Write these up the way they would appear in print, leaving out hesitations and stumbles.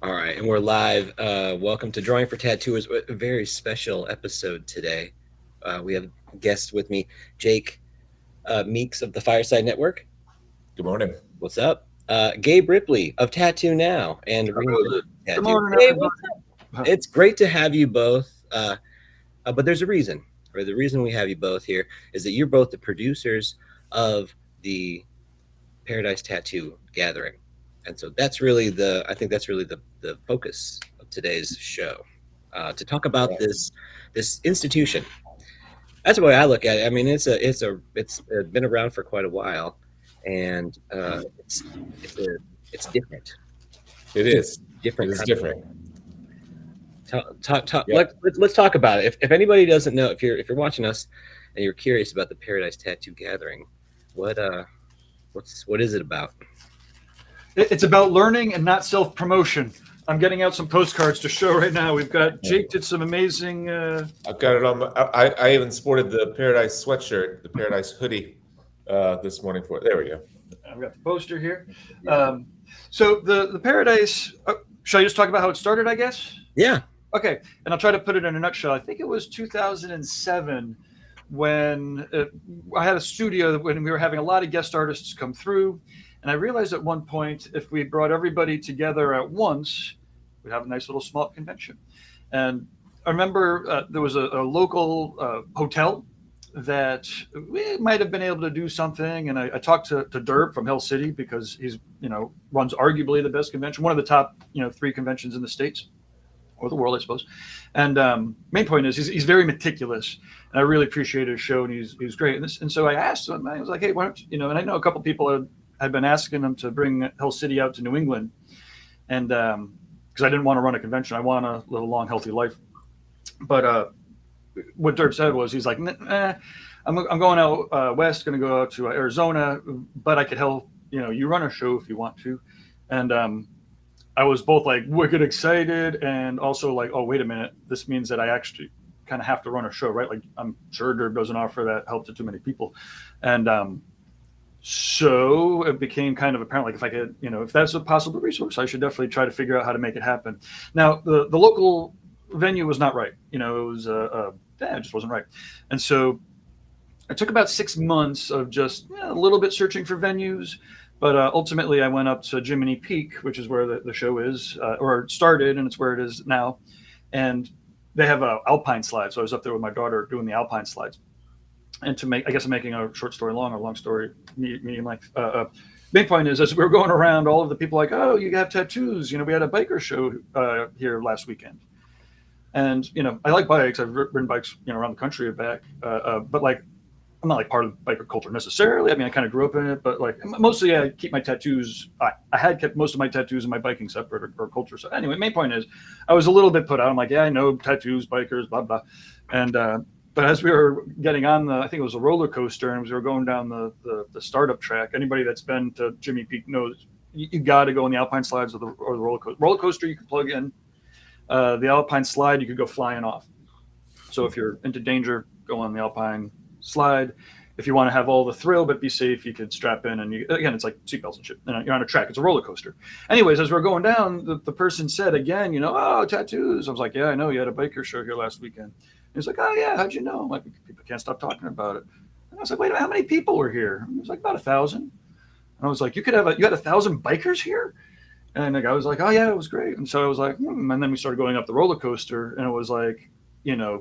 All right, and we're live. Welcome to Drawing for Tattooers, a very special episode today. We have guests with me, Jake Meeks of the Fireside Network. Good morning. What's up? Gabe Ripley of Tattoo Now and Reinventing Good The Tattoo. morning, Hey, everybody. it's great to have you both. But there's a reason, or the reason we have you both here is that you're both the producers of the Paradise Tattoo Gathering. And so I think that's really the focus of today's show, to talk about this institution. That's the way I look at it. I mean, it's been around for quite a while, and it's different. It is. Different. It is different. Talk. Yeah. Let's talk about it. If anybody doesn't know, if you're watching us and you're curious about the Paradise Tattoo Gathering, what is it about? It's about learning and not self-promotion. I'm getting out some postcards to show right now. We've got Jake did some amazing. I've got it on. I even sported the Paradise sweatshirt, the Paradise hoodie, this morning for it. There we go. I've got the poster here. So the Paradise. Shall I just talk about how it started? I guess. Yeah. Okay, and I'll try to put it in a nutshell. I think it was 2007 when I had a studio when we were having a lot of guest artists come through. And I realized at one point, if we brought everybody together at once, we'd have a nice little small convention. And I remember there was a local hotel that we might have been able to do something. And I talked to Derb from Hell City because he's, runs arguably the best convention, one of the top, 3 conventions in the States or the world, I suppose. And main point is he's very meticulous. And I really appreciate his show. And he's great. And so I asked him, I was like, hey, why don't you, and I know a couple people I've been asking them to bring Hell City out to New England, and because I didn't want to run a convention, I want to live a long, healthy life. But what Dirk said was, he's like, I'm going out west, going to go out to Arizona, but I could help, you run a show if you want to. And I was both like wicked excited and also like, oh, wait a minute, this means that I actually kind of have to run a show, right? Like, I'm sure Dirk doesn't offer that help to too many people. And so it became kind of apparent, like if I could, if that's a possible resource, I should definitely try to figure out how to make it happen. Now, the local venue was not right. It was, it just wasn't right. And so it took about 6 months of just a little bit searching for venues. But ultimately, I went up to Jiminy Peak, which is where the show is, or started, and it's where it is now. And they have an alpine slide. So I was up there with my daughter doing the alpine slides. And to make, I guess I'm making a short story long or long story medium length. Main point is, as we were going around, all of the people like, oh, you have tattoos. We had a biker show here last weekend. And, I like bikes. I've ridden bikes, around the country and back. But like, I'm not like part of biker culture necessarily. I mean, I kind of grew up in it, but like mostly I keep my tattoos. I had kept most of my tattoos and my biking separate or culture. So anyway, main point is I was a little bit put out. I'm like, yeah, I know tattoos, bikers, blah, blah. And, but as we were getting on I think it was a roller coaster, and as we were going down the startup track, anybody that's been to Jimmy Peak knows you got to go on the alpine slides or the roller coaster. Roller coaster, you can plug in. The alpine slide, you could go flying off. So if you're into danger, go on the alpine slide. If you want to have all the thrill but be safe, you could strap in, and again, it's like seatbelts and shit. You're on a track. It's a roller coaster. Anyways, as we're going down, the person said again, oh, tattoos. I was like, yeah, I know. You had a biker show here last weekend. He's like, oh, yeah, how'd you know? I'm like, people can't stop talking about it. And I was like, wait a minute, how many people were here? It was like about 1,000. And I was like, you had 1,000 bikers here? And the guy was like, oh, yeah, it was great. And so I was like, And then we started going up the roller coaster, and it was like,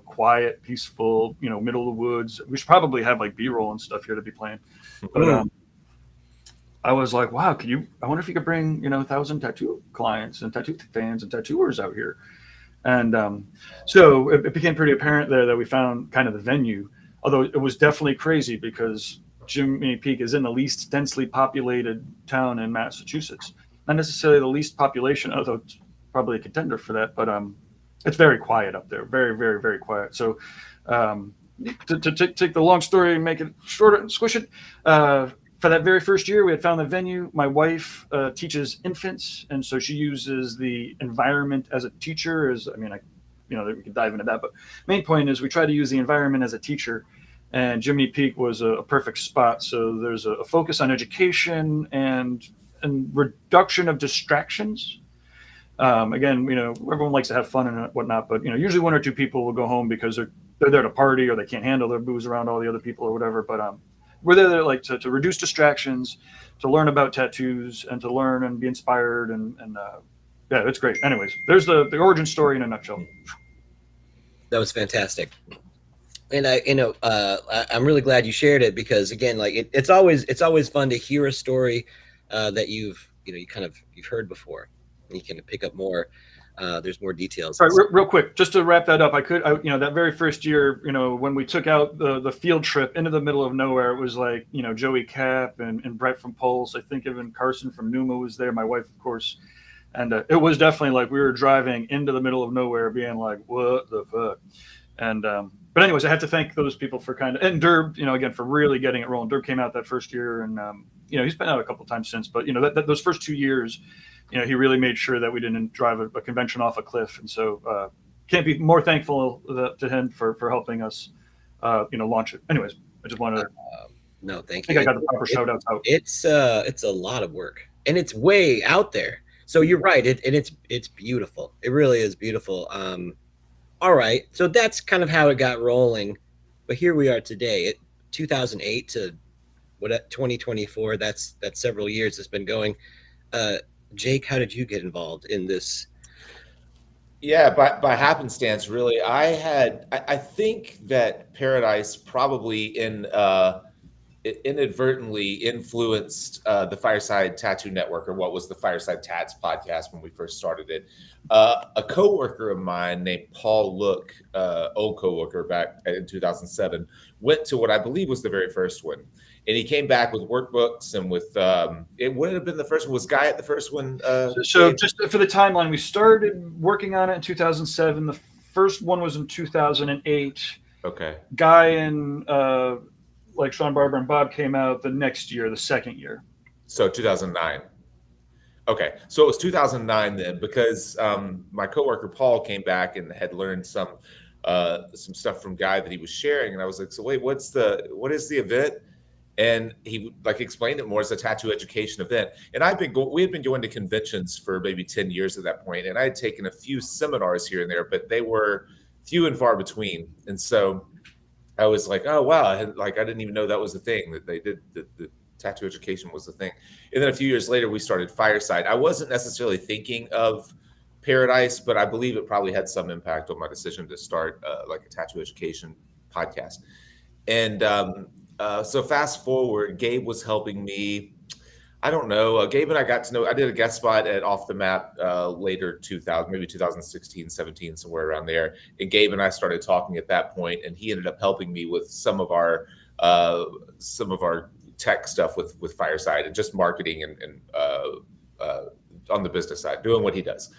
quiet, peaceful, middle of the woods. We should probably have like B-roll and stuff here to be playing. But I was like, wow, I wonder if you could bring, 1,000 tattoo clients and tattoo fans and tattooers out here. And so it became pretty apparent there that we found kind of the venue, although it was definitely crazy because Jiminy Peak is in the least densely populated town in Massachusetts. Not necessarily the least population, although it's probably a contender for that, but it's very quiet up there. Very, very, very quiet. So to take the long story and make it shorter and squish it, for that very first year, we had found the venue. My wife teaches infants, and so she uses the environment as a teacher. We could dive into that, but main point is we try to use the environment as a teacher, and Jiminy Peak was a perfect spot. So there's a focus on education and reduction of distractions. Again, everyone likes to have fun and whatnot, but usually one or two people will go home because they're there to party or they can't handle their booze around all the other people or whatever. But we're there like to reduce distractions, to learn about tattoos, and to learn and be inspired, and yeah, it's great. Anyways, there's the origin story in a nutshell. That was fantastic. And I'm really glad you shared it, because again, like it's always fun to hear a story that you've heard before, and you can pick up more. There's more details. All right, real quick, just to wrap that up, that very first year, when we took out the field trip into the middle of nowhere, it was like, Joey Cap and Brett from Pulse. I think even Carson from Numa was there, my wife, of course. And it was definitely like we were driving into the middle of nowhere being like, what the fuck? And, but anyways, I have to thank those people for and Derb, again, for really getting it rolling. Derb came out that first year, and, he's been out a couple of times since, but, those first 2 years, he really made sure that we didn't drive a convention off a cliff. And so can't be more thankful to him for helping us, launch it. Anyways, I just wanted to. No, thank you. I think I got the proper shout outs out. It's a lot of work, and it's way out there. So you're right. It's beautiful. It really is beautiful. All right. So that's kind of how it got rolling. But here we are today, 2008 to 2024. That's several years it's been going. Jake, how did you get involved in this? Yeah, by happenstance, really. I think that Paradise probably inadvertently influenced the Fireside Tattoo Network, or what was the Fireside Tats podcast when we first started it. A coworker of mine named Paul Look, old coworker back in 2007, went to what I believe was the very first one. And he came back with workbooks and with it wouldn't have been the first one. Was Guy at the first one? So just for the timeline, we started working on it in 2007. The first one was in 2008. Okay. Guy and like Sean Barber and Bob came out the next year, the second year. So 2009. Okay, so it was 2009 then, because my coworker Paul came back and had learned some stuff from Guy that he was sharing, and I was like, so wait, what is the event? And he explained it more as a tattoo education event. And we had been going to conventions for maybe 10 years at that point, and I had taken a few seminars here and there, but they were few and far between. And so I was like, oh wow, I didn't even know that was a thing, that they did the tattoo education was the thing. And then a few years later, we started Fireside. I wasn't necessarily thinking of Paradise, but I believe it probably had some impact on my decision to start a tattoo education podcast. And so fast forward, Gabe was helping me. I don't know. Gabe and I got to know. I did a guest spot at Off the Map later 2000, maybe 2016, 17, somewhere around there. And Gabe and I started talking at that point, and he ended up helping me with some of our tech stuff with Fireside, and just marketing and on the business side, doing what he does.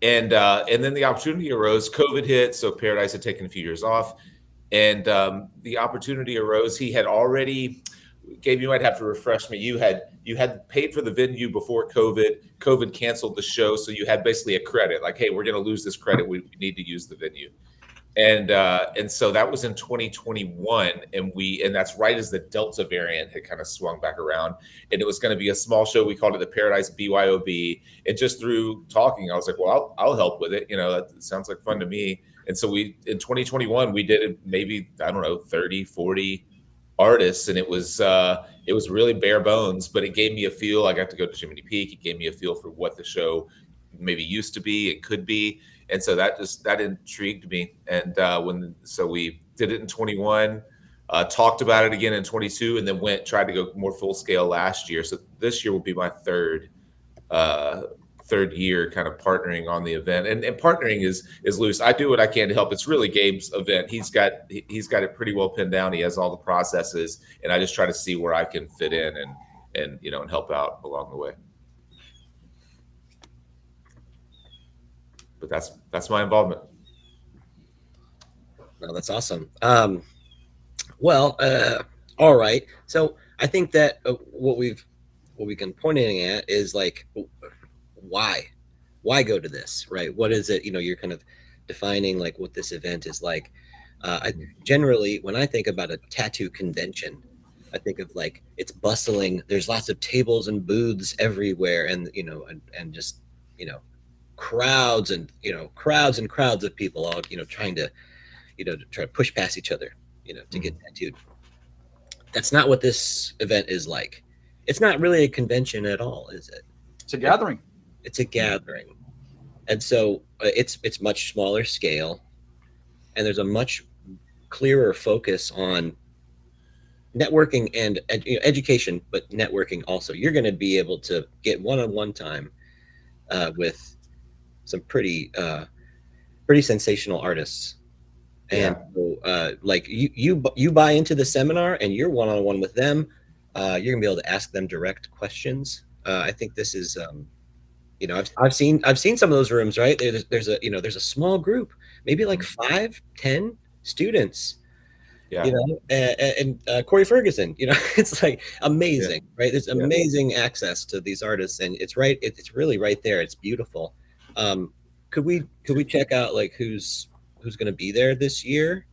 And then the opportunity arose. COVID hit, so Paradise had taken a few years off. And the opportunity arose. He had already, Gabe, you might have to refresh me. You had paid for the venue before COVID. COVID canceled the show, so you had basically a credit, like, hey, we're going to lose this credit. We need to use the venue. And so that was in 2021, and that's right as the Delta variant had kind of swung back around, and it was going to be a small show. We called it the Paradise BYOB. And just through talking, I was like, well, I'll help with it. That sounds like fun to me. And so in 2021, we did maybe, I don't know, 30, 40 artists. And it was really bare bones, but it gave me a feel. I got to go to Jiminy Peak. It gave me a feel for what the show maybe used to be, it could be. And so that intrigued me. And we did it in 21, talked about it again in 22, and then tried to go more full scale last year. So this year will be my third year kind of partnering on the event, and partnering is loose. I do what I can to help. It's really Gabe's event. He's got it pretty well pinned down. He has all the processes, and I just try to see where I can fit in and help out along the way. But that's my involvement. Well, that's awesome. All right. So I think that what we've been pointing at is like, why go to this, right? What is it? You're kind of defining like what this event is like. Generally, when I think about a tattoo convention, I think of like it's bustling. There's lots of tables and booths everywhere, and and just crowds and crowds and crowds of people all trying to to try to push past each other to get Mhm. tattooed. That's not what this event is like. It's not really a convention at all, is it? It's a it gathering. it's a gathering, and so it's much smaller scale, and there's a much clearer focus on networking and education, but networking also. You're going to be able to get one-on-one time with some pretty sensational artists. And Yeah. so, like you buy into the seminar and you're one-on-one with them. You're gonna be able to ask them direct questions. I think this is, I've seen some of those rooms, right? There's a there's a small group, maybe like Mhm. 5, 10 students, Yeah. and Corey Ferguson, it's like Yeah. amazing, right? There's Yeah. amazing access to these artists, and it's really right there. It's beautiful. Um, could we check out like who's going to be there this year?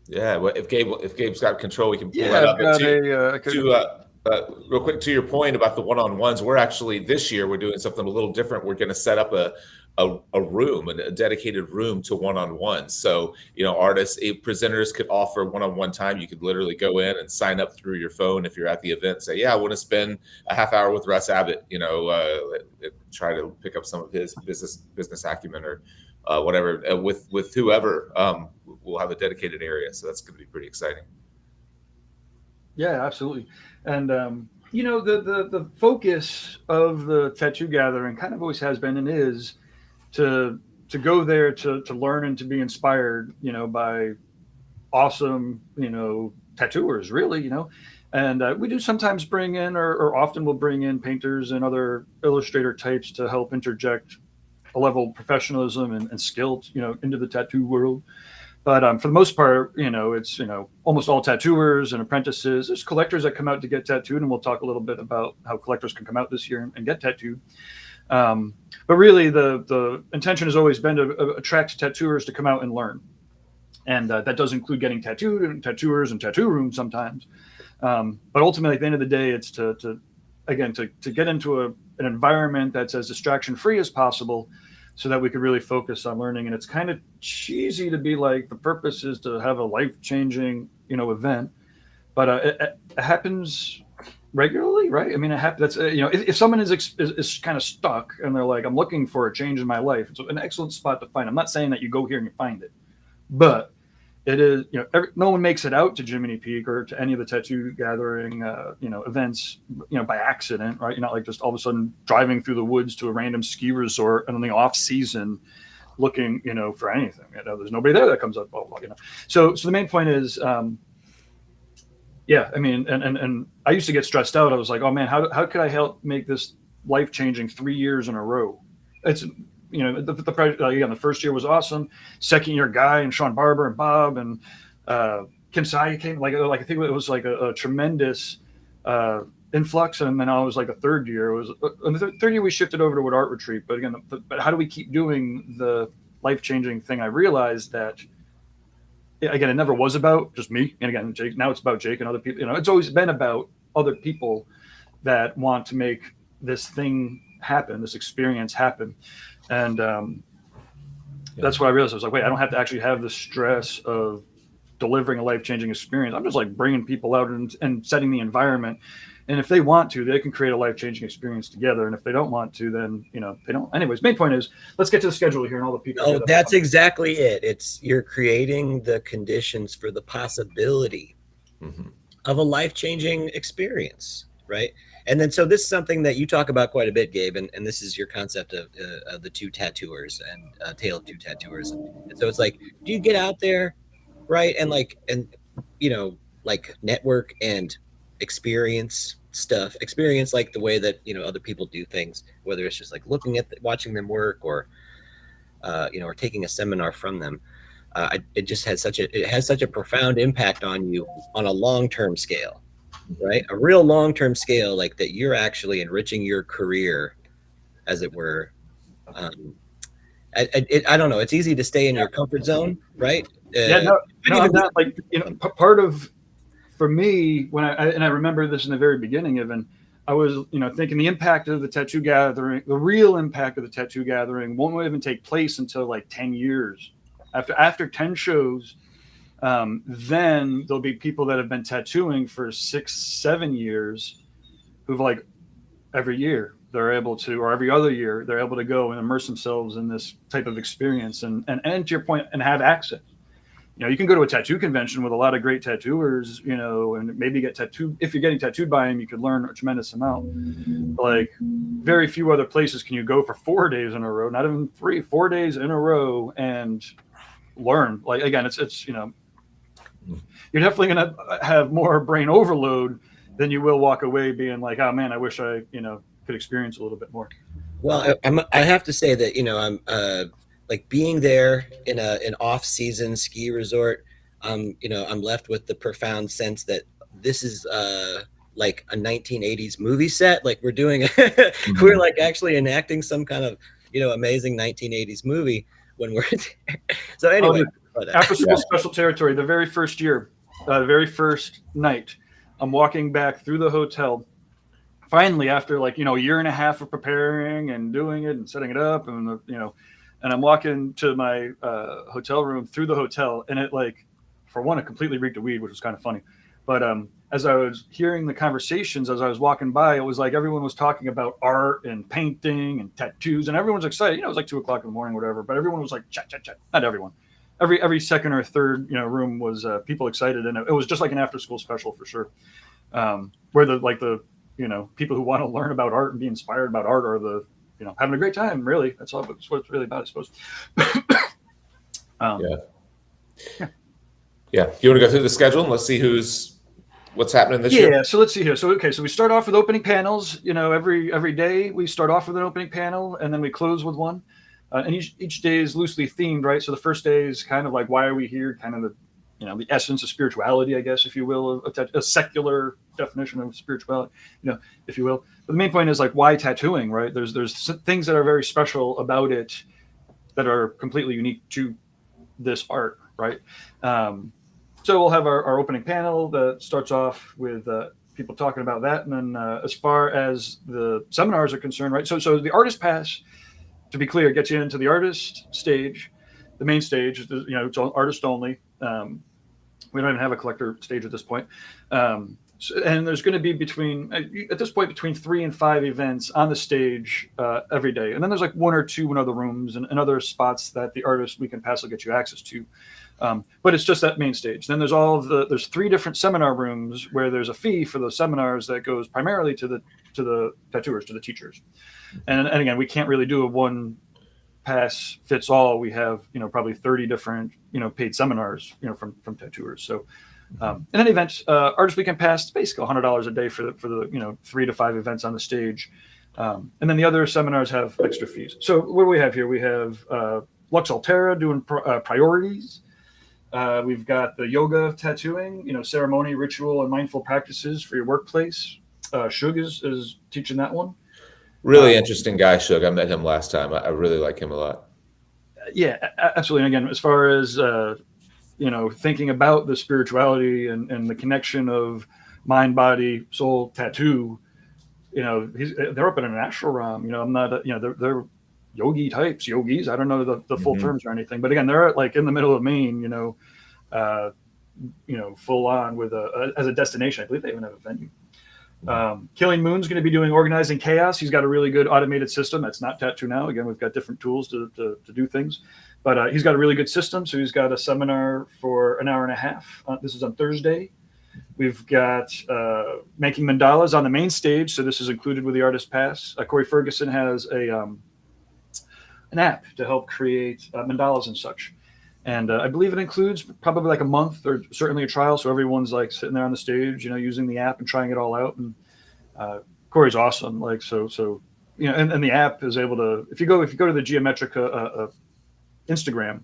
Yeah. Well, if Gabe's got control, we can pull that Yeah, up. I've But got a. real quick to your point about the one-on-ones, we're actually this year we're doing something a little different. We're going to set up a room, a dedicated room to one-on-ones. So artists, presenters could offer one-on-one time. You could literally go in and sign up through your phone if you're at the event. Say, yeah, I want to spend a half hour with Russ Abbott. Try to pick up some of his business acumen or whatever with whoever. We'll have a dedicated area, so that's going to be pretty exciting. Yeah, absolutely. And the focus of the tattoo gathering kind of always has been and is to go there to learn and to be inspired, by awesome, tattooers, really, And we do sometimes bring in, or often we'll bring in painters and other illustrator types to help interject a level of professionalism and skill, into the tattoo world. But for the most part, it's almost all tattooers and apprentices. There's collectors that come out to get tattooed, and we'll talk a little bit about how collectors can come out this year and get tattooed. But really, the intention has always been to attract tattooers to come out and learn, and that does include getting tattooed and tattooers and tattoo rooms sometimes. But ultimately, at the end of the day, it's to get into an environment that's as distraction free as possible, so that we could really focus on learning. And it's kind of cheesy to be like the purpose is to have a life changing event, but it happens regularly, right? I mean, it happens. That's if someone is kind of stuck and they're like, I'm looking for a change in my life, it's an excellent spot to find. I'm not saying that you go here and you find it, but it is, no one makes it out to Jiminy Peak or to any of the tattoo gathering, events, by accident, right? You're not like just all of a sudden driving through the woods to a random ski resort and in the off season looking, for anything. There's nobody there that comes up, blah, blah, So the main point is, yeah, I mean, and I used to get stressed out. I was like, oh man, how could I help make this life changing 3 years in a row? It's again, the first year was awesome. Second year, Guy and Sean Barber and Bob and Kim Sai came. Like I think it was like a tremendous influx. And then I was like the third year was the third year we shifted over to an art retreat. But again, but how do we keep doing the life changing thing? I realized that again, it never was about just me. And again, Jake. Now it's about Jake and other people. It's always been about other people that want to make this thing happen, this experience happen. And that's what I realized. I was like, wait, I don't have to actually have the stress of delivering a life-changing experience. I'm just like bringing people out and setting the environment. And if they want to, they can create a life-changing experience together. And if they don't want to, then, they don't. Anyways, main point is, let's get to the schedule here and all the people. Oh, that's exactly it. You're creating the conditions for the possibility of a life-changing experience, right? And then, so this is something that you talk about quite a bit, Gabe, and this is your concept of the two tattooers and Tale of Two Tattooers. And so it's like, do you get out there, right, and like network and experience stuff, experience like the way that other people do things, whether it's just like looking at watching them work or or taking a seminar from them. It just has such a profound impact on you on a long-term scale, right? A real long-term scale, like that you're actually enriching your career, as it were. I don't know. It's easy to stay in your comfort zone, right? I'm not like, part of, for me, when I remember this in the very beginning, even, I was, thinking the impact of the tattoo gathering, the real impact of the tattoo gathering, won't even take place until like 10 years. After 10 shows, then there'll be people that have been tattooing for 6, 7 years who've like every year they're able to, or every other year, they're able to go and immerse themselves in this type of experience and to your point, and have access. You can go to a tattoo convention with a lot of great tattooers, and maybe get tattooed. If you're getting tattooed by them, you could learn a tremendous amount. Like very few other places can you go for 4 days in a row, not even 3, 4 days in a row and learn. Like, again, it's you're definitely going to have more brain overload than you will walk away being like, oh man, I wish I, could experience a little bit more. Well, I have to say that I'm like being there in an off-season ski resort. I'm left with the profound sense that this is like a 1980s movie set. Like we're doing, we're like actually enacting some kind of amazing 1980s movie when we're there. So anyway, after school special territory, the very first year, the very first night, I'm walking back through the hotel. Finally, after like, a year and a half of preparing and doing it and setting it up and, and I'm walking to my hotel room through the hotel, and it like, for one, it completely reeked of weed, which was kind of funny. But as I was hearing the conversations, as I was walking by, it was like everyone was talking about art and painting and tattoos, and everyone's excited. It was like 2:00 in the morning, whatever. But everyone was like, chat, chat, chat. Not everyone. Every second or third, room was people excited, and it was just like an after-school special for sure. Where the people who want to learn about art and be inspired about art are the having a great time. Really, that's all. That's what it's really about, I suppose. Yeah. You want to go through the schedule and let's see what's happening this year? Yeah. So let's see here. So we start off with opening panels. Every day we start off with an opening panel, and then we close with one. And each day is loosely themed, right? So the first day is kind of like, why are we here? Kind of the essence of spirituality, I guess, if you will, a secular definition of spirituality, if you will. But the main point is like, why tattooing, right? There's things that are very special about it that are completely unique to this art, right? So we'll have our opening panel that starts off with people talking about that. And then as far as the seminars are concerned, right? So the artist pass, to be clear, gets you into the artist stage, the main stage, it's artist only. We don't even have a collector stage at this point. And there's going to be between 3 and 5 events on the stage every day. And then there's like 1 or 2 in other rooms and other spots that the artist weekend pass will get you access to. But it's just that main stage. Then there's 3 different seminar rooms where there's a fee for those seminars that goes primarily to the tattooers, to the teachers. And again, we can't really do a one pass fits all. We have, probably 30 different, paid seminars, from tattooers. So, in any event, Artist Weekend Pass is basically $100 a day for the 3 to 5 events on the stage. And then the other seminars have extra fees. So what do we have here? We have Lux Altera doing priorities. We've got the yoga tattooing, ceremony, ritual, and mindful practices for your workplace. Shug is teaching that one. Really interesting guy, Shug. I met him last time. I really like him a lot. Yeah, absolutely. And again, as far as thinking about the spirituality and the connection of mind, body, soul, tattoo, they're up in an ashram. I'm not, they're yogi types, yogis. I don't know the full terms or anything, but again, they're like in the middle of Maine, full on with as a destination. I believe they even have a venue. Killing Moon's going to be doing organizing chaos. He's got a really good automated system. That's not Tattoo Now. Again, we've got different tools to do things, but he's got a really good system. So he's got a seminar for an hour and a half. This is on Thursday. We've got making mandalas on the main stage. So this is included with the artist pass. Corey Ferguson has an app to help create mandalas and such. And I believe it includes probably like a month or certainly a trial. So everyone's like sitting there on the stage, using the app and trying it all out. And Corey's awesome. Like, so, and the app is able to, if you go to the Geometrica Instagram,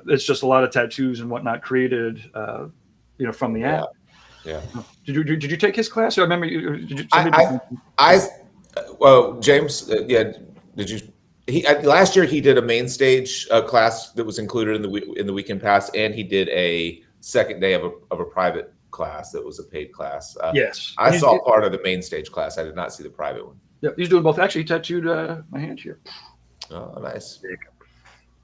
it's just a lot of tattoos and whatnot created, from the app. Yeah. Did you take his class? I remember you. Well, James, did you? Last year he did a main stage class that was included in the weekend pass, and he did a second day of a private class that was a paid class. Yes. I saw part of the main stage class. I did not see the private one. Yeah, he's doing both. Actually, he tattooed my hand here. Oh, nice.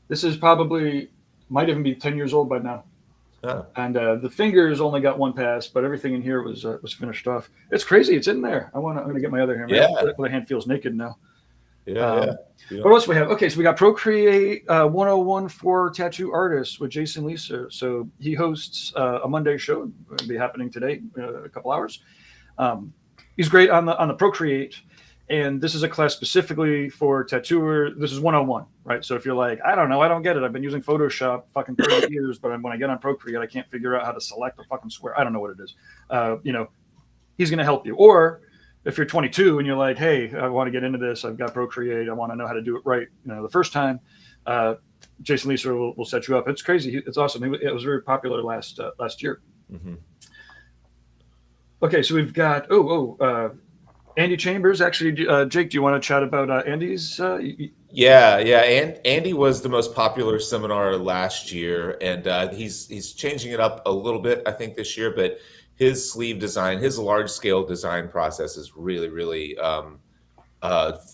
This is probably, might even be 10 years old by now. Oh. And the fingers only got one pass, but everything in here was finished off. It's crazy. It's in there. I'm going to get my other hand. Yeah. My hand feels naked now. Yeah. What else we have? Okay, so we got Procreate 101 for tattoo artists with Jason Lisa. So he hosts a Monday show. It'll be happening today, a couple hours. He's great on the Procreate, and this is a class specifically for tattooer. This is 101, right? So if you're like, I don't know, I don't get it. I've been using Photoshop fucking 30 years, but when I get on Procreate, I can't figure out how to select a fucking square. I don't know what it is. He's going to help you. Or if you're 22 and you're like, hey, I want to get into this, I've got Procreate, I want to know how to do it right, the first time, Jason Lisa will set you up. It's crazy. It's awesome. It was very popular last year. Mm-hmm. Okay, so we've got Andy Chambers. Actually, Jake, do you want to chat about Andy's? Yeah. And Andy was the most popular seminar last year, and he's changing it up a little bit, I think, this year. But his sleeve design, his large scale design process is really, really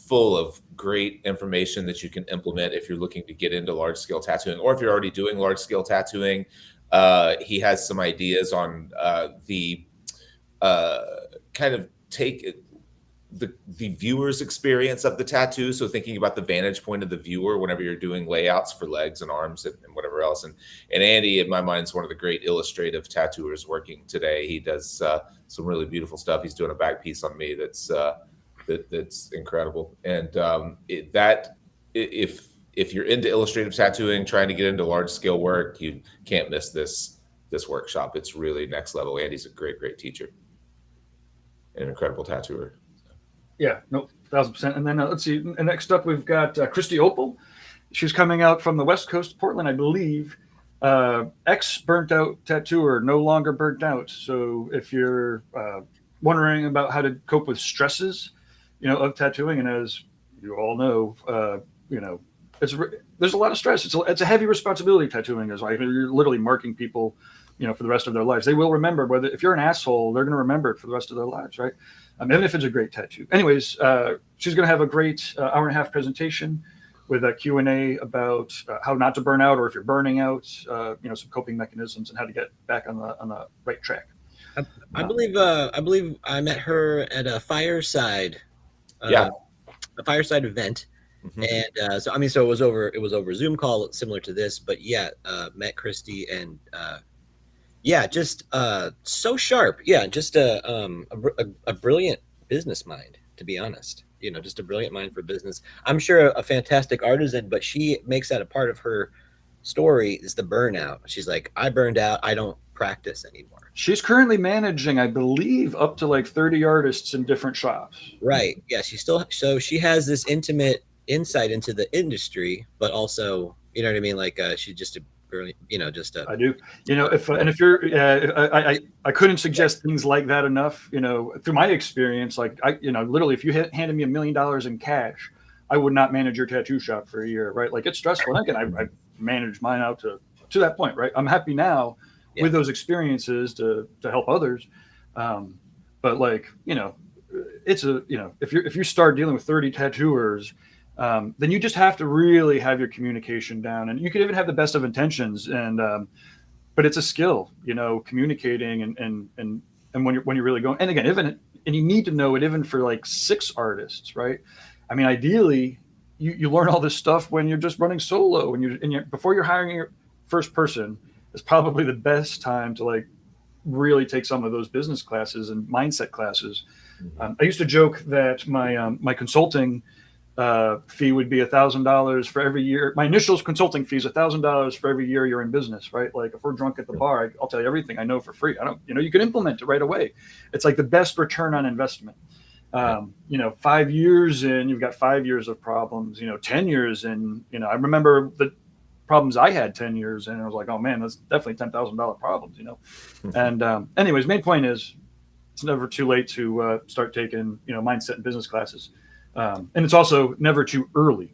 full of great information that you can implement if you're looking to get into large scale tattooing, or if you're already doing large scale tattooing. He has some ideas on the kind of take the viewer's experience of the tattoo. So thinking about the vantage point of the viewer whenever you're doing layouts for legs and arms and whatever else. And Andy, in my mind, is one of the great illustrative tattooers working today. He does some really beautiful stuff. He's doing a back piece on me that's incredible. And if you're into illustrative tattooing, trying to get into large scale work, you can't miss this workshop. It's really next level. Andy's a great teacher, an incredible tattooer. Yeah, no, 1,000%. And then let's see. Next up, we've got Christy Opal. She's coming out from the West Coast, Portland, I believe. Ex burnt out tattooer, no longer burnt out. So if you're wondering about how to cope with stresses, of tattooing, and as you all know, there's a lot of stress. It's a heavy responsibility. Tattooing is like you're literally marking people, for the rest of their lives. They will remember if you're an asshole, they're going to remember it for the rest of their lives, right? Even if it's a great tattoo. Anyways, she's going to have a great hour and a half presentation with a Q&A about how not to burn out, or if you're burning out, some coping mechanisms and how to get back on the right track. I believe I met her at a fireside. A fireside event. Mm-hmm. And so it was over Zoom call, similar to this, but met Christy, and just so sharp. Yeah, just a brilliant business mind, to be honest. Just a brilliant mind for business. I'm sure a fantastic artisan, but she makes that a part of her story, is the burnout. She's like, I burned out, I don't practice anymore. She's currently managing, I believe, up to like 30 artists in different shops. Right. Yeah, so she has this intimate insight into the industry, but also, you know what I mean? Like she's just a brilliant, I do. If you're, I couldn't suggest things like that enough. Through my experience, like literally, if you handed me $1 million in cash, I would not manage your tattoo shop for a year, right? Like it's stressful. And again, I managed mine out to that point, right? I'm happy now with those experiences to help others, but like it's if you start dealing with 30 tattooers. Then you just have to really have your communication down, and you could even have the best of intentions, but it's a skill, communicating and when you're really going. And again, and you need to know it even for like 6 artists, right? I mean, ideally, you learn all this stuff when you're just running solo, and you're before you're hiring your first person. Is probably the best time to like really take some of those business classes and mindset classes. I used to joke that my consulting fee would be $1,000 for every year. My initial consulting fee is $1,000 for every year you're in business, right? Like if we're drunk at the bar, I'll tell you everything I know for free. You can implement it right away. It's like the best return on investment. 5 years in, you've got 5 years of problems. 10 years in, I remember the problems I had 10 years in, and I was like, oh man, that's definitely $10,000 problems, And anyways, main point is it's never too late to start taking, mindset and business classes. And it's also never too early.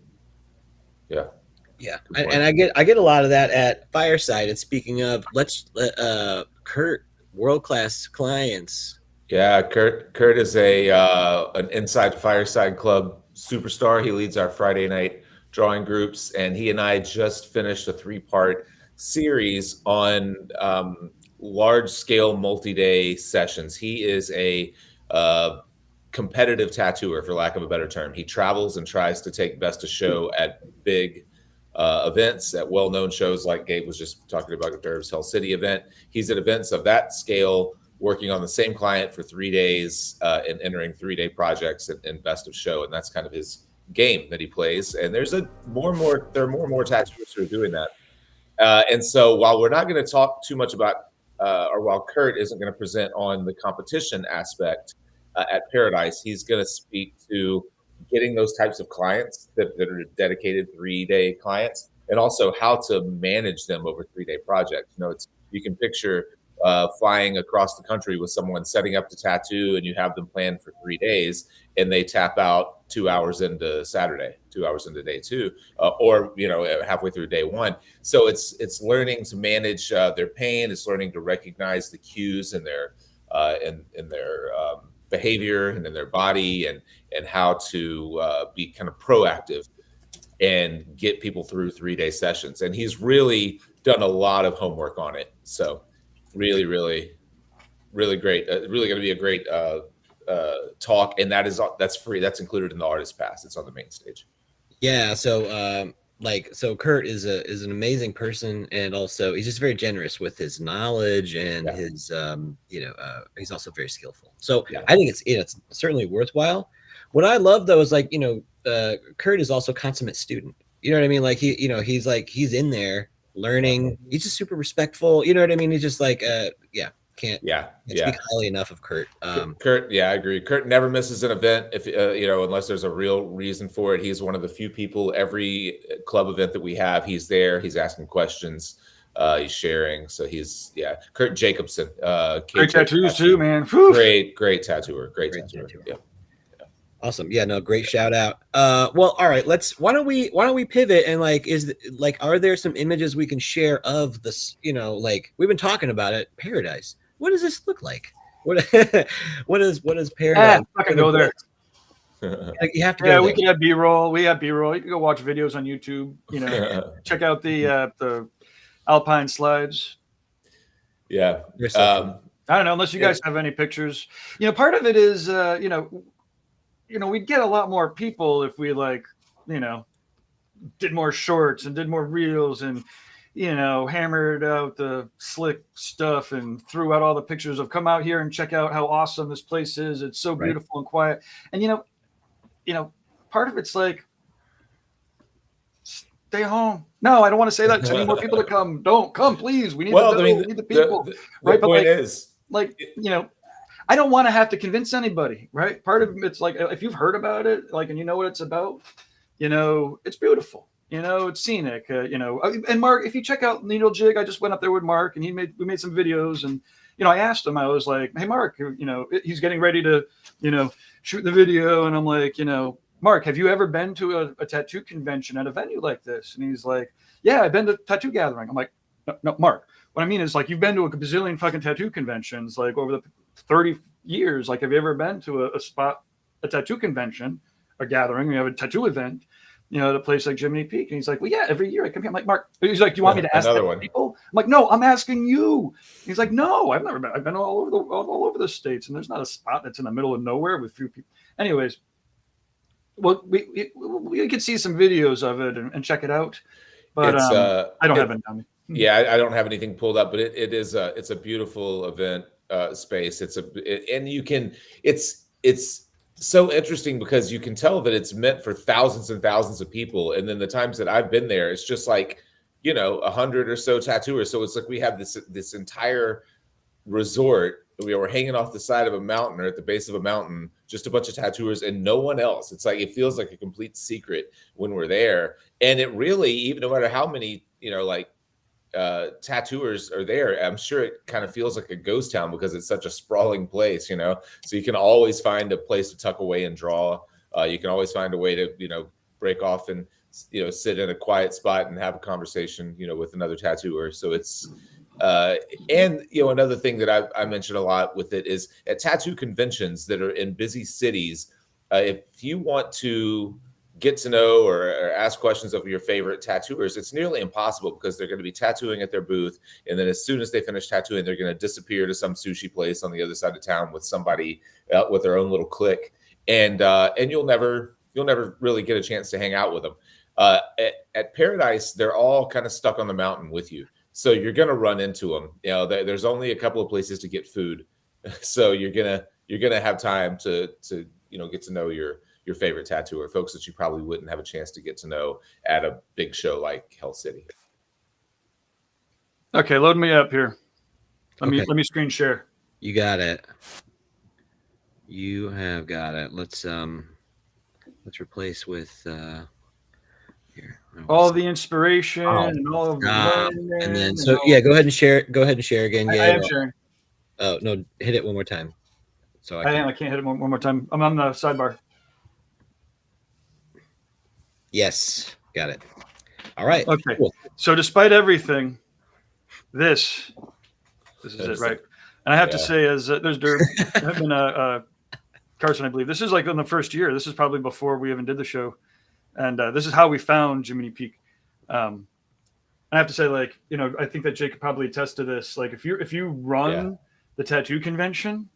Yeah. And I get a lot of that at Fireside. And speaking of, Kurt world-class clients. Yeah, Kurt is a an Inside Fireside Club superstar. He leads our Friday night drawing groups, and he and I just finished a 3-part series on large scale multi-day sessions. He is a competitive tattooer, for lack of a better term. He travels and tries to take best of show at big events, at well-known shows like Gabe was just talking about, Derv's Hell City event. He's at events of that scale, working on the same client for 3 days and entering 3-day projects and best of show, and that's kind of his game that he plays. And there's there are more and more tattooers who are doing that. And so while we're not going to talk too much about, or while Kurt isn't going to present on the competition aspect at Paradise, he's going to speak to getting those types of clients that are dedicated 3-day clients, and also how to manage them over 3-day projects. You can picture flying across the country with someone setting up the tattoo, and you have them planned for 3 days, and they tap out 2 hours into Saturday, 2 hours into day two, or halfway through day one. So it's learning to manage their pain. It's learning to recognize the cues in their in their behavior and in their body, and how to be kind of proactive and get people through 3-day sessions. And he's really done a lot of homework on it. So really, really, really great. Really going to be a great talk, and that's free. That's included in the artist pass. It's on the main stage. Yeah, so Kurt is an amazing person, and also he's just very generous with his knowledge and his he's also very skillful. So I think it's certainly worthwhile. What I love though is Kurt is also a consummate student. You know what I mean? Like he's in there learning. He's just super respectful. You know what I mean? He's just can't speak highly enough of Kurt. Kurt, I agree. Kurt never misses an event if unless there's a real reason for it. He's one of the few people, every club event that we have, he's there. He's asking questions. He's sharing. So Kurt Jacobson. Great tattoos too, man. Great tattooer. Great tattooer. Yeah. Awesome. Yeah, no, great shout out. Well, all right, why don't we pivot and are there some images we can share of this, we've been talking about it, Paradise. What does this look like? What is Paradise? I can go there. You have to go. We can have B-roll. We have B-roll. You can go watch videos on YouTube, check out the Alpine slides. Yeah. I don't know, unless you guys have any pictures. Part of it is we'd get a lot more people if we did more shorts and did more reels and hammered out the slick stuff and threw out all the pictures of come out here and check out how awesome this place is. It's so beautiful and quiet. And part of it's stay home. No, I don't want to say that. So we need more people to come. Don't come, please. We need we need the people. The point is I don't want to have to convince anybody, right? Part of it's if you've heard about it, and you know what it's about, it's beautiful, it's scenic, and Mark, if you check out Needle Jig, I just went up there with Mark and we made some videos, and, I asked him, I was like, hey, Mark, he's getting ready to, shoot the video. And I'm like, Mark, have you ever been to a tattoo convention at a venue like this? And he's like, yeah, I've been to Tattoo Gathering. I'm like, no, Mark, what I mean is you've been to a bazillion fucking tattoo conventions, over the 30 years. Have you ever been to a tattoo convention, a gathering? We have a tattoo event, at a place like Jiminy Peak. And he's like, well, yeah, every year I come here. I'm like, Mark, he's like, do you want me to ask people? I'm like, no, I'm asking you. He's like, no, I've never been. I've been all over the States, and there's not a spot that's in the middle of nowhere with few people. Anyways, well, we could see some videos of it and check it out, but I don't have it on me. Yeah, I don't have anything pulled up, but it's a beautiful event space. It's so interesting because you can tell that it's meant for thousands and thousands of people. And then the times that I've been there, it's just 100 or so tattooers. So it's we have this entire resort. We were hanging off the side of a mountain or at the base of a mountain, just a bunch of tattooers and no one else. It's it feels like a complete secret when we're there. And it really, even no matter how many, tattooers are there, I'm sure it kind of feels like a ghost town because it's such a sprawling place, so you can always find a place to tuck away and draw. You can always find a way to break off and sit in a quiet spot and have a conversation with another tattooer. So it's And another thing that I mentioned a lot with it is at tattoo conventions that are in busy cities. If you want to get to know or ask questions of your favorite tattooers, it's nearly impossible because they're going to be tattooing at their booth, and then as soon as they finish tattooing, they're going to disappear to some sushi place on the other side of town with somebody with their own little clique, and you'll never really get a chance to hang out with them. At Paradise, they're all kind of stuck on the mountain with you. So you're going to run into them. There's only a couple of places to get food, so you're gonna have time to get to know your favorite tattooer, folks that you probably wouldn't have a chance to get to know at a big show like Hell City. Okay, load me up here. Let me screen share. You got it. You have got it. Let's replace with here. All the inspiration and all of the and then go ahead and share. Go ahead and share again. I am sharing. Oh no, hit it one more time. So I can't hit it one more time. I'm on the sidebar. Yes, got it. All right. Okay. Cool. So despite everything, this is it, right? And I have to say, as there's have been Carson, I believe this is like in the first year. This is probably before we even did the show, and this is how we found Jiminy Peak. I have to say, like, I think that Jake could probably attest to this. Like, if you run the tattoo convention,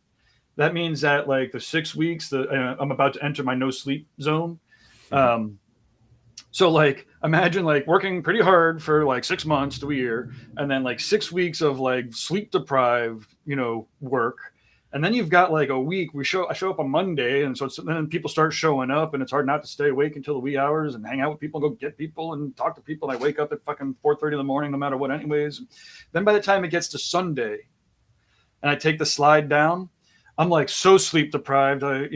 that means that like the 6 weeks that I'm about to enter my no sleep zone. So like, imagine like working pretty hard for like 6 months to a year, and then like 6 weeks of like sleep deprived, work. And then you've got like a week. I show up on Monday, and so then people start showing up, and it's hard not to stay awake until the wee hours and hang out with people, go get people and talk to people. And I wake up at fucking 4:30 in the morning, no matter what, anyways. Then by the time it gets to Sunday, and I take the slide down, I'm like so sleep deprived. I've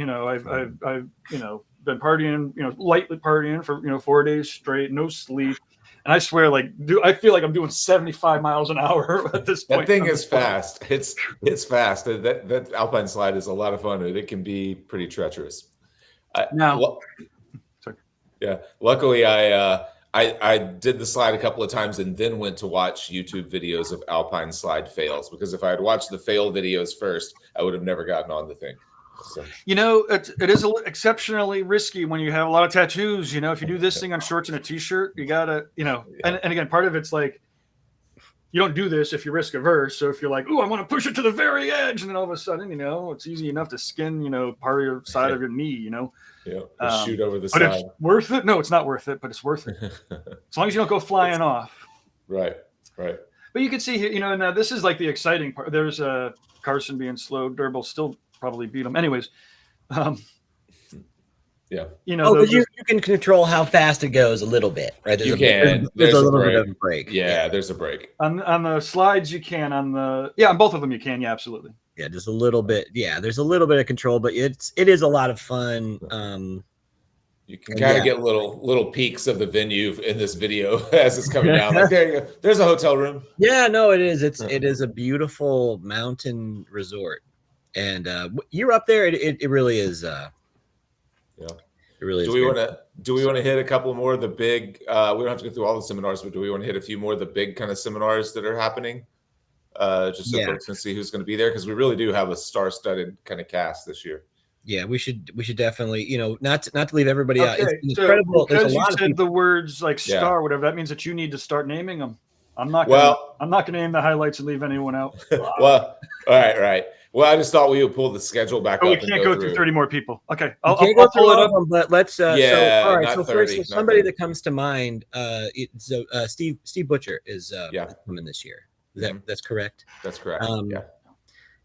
been partying, lightly partying for 4 days straight, no sleep. And I swear, like, I feel like I'm doing 75 miles an hour at this point. That thing is fast. It's fast. That alpine slide is a lot of fun, and it can be pretty treacherous. Luckily, I did the slide a couple of times and then went to watch YouTube videos of alpine slide fails, because if I had watched the fail videos first, I would have never gotten on the thing. So. It is exceptionally risky when you have a lot of tattoos. If you do this thing on shorts and a t-shirt, you gotta, and again, part of it's like, you don't do this if you're risk averse. So if you're like, "Ooh, I want to push it to the very edge," and then all of a sudden, it's easy enough to skin, part of your side of your knee, shoot over the side. It's worth it. No, it's not worth it, but it's worth it as long as you don't go flying off. Right. But you can see here, now this is like the exciting part. There's Carson being slow. Durable still probably beat him. Anyways, you can control how fast it goes a little bit, right? There's a little bit of a break. Yeah, there's a break. On the slides you can. On both of them you can. Yeah, absolutely. Yeah, just a little bit. Yeah, there's a little bit of control, but it is a lot of fun. You can kind of get little peeks of the venue in this video as it's coming down. Like, there you go. There's a hotel room. Yeah, no, it is. It is a beautiful mountain resort. And you're up there. It really is. It really is. Do we want to hit a couple more of the big? We don't have to go through all the seminars, but do we want to hit a few more of the big kind of seminars that are happening? Just so folks can see who's going to be there, because we really do have a star-studded kind of cast this year. Yeah, we should definitely, not to leave everybody out. It's incredible. There's a lot of people. The words like star, whatever, that means that you need to start naming them. I'm not going to name the highlights and leave anyone out. Well, all right. Well, I just thought we would pull the schedule back up. We can't go through 30 more people. Okay, I'll pull it up. But let's. All right. So first, somebody that comes to mind. Steve Butcher is coming this year. That's correct? That's correct.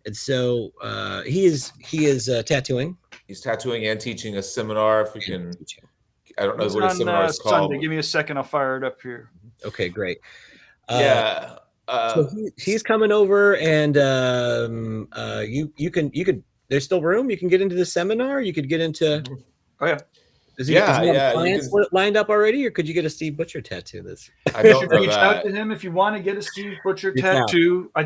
And so he is tattooing. He's tattooing and teaching a seminar. If we can, I don't know what his seminar is called. Sunday. Give me a second. I'll fire it up here. Okay, great. So he's coming over, and you can. There's still room. You can get into the seminar. You could get into. Oh yeah. Does he have clients lined up already, or could you get a Steve Butcher tattoo? I don't know reach out to him if you want to get a Steve Butcher tattoo. I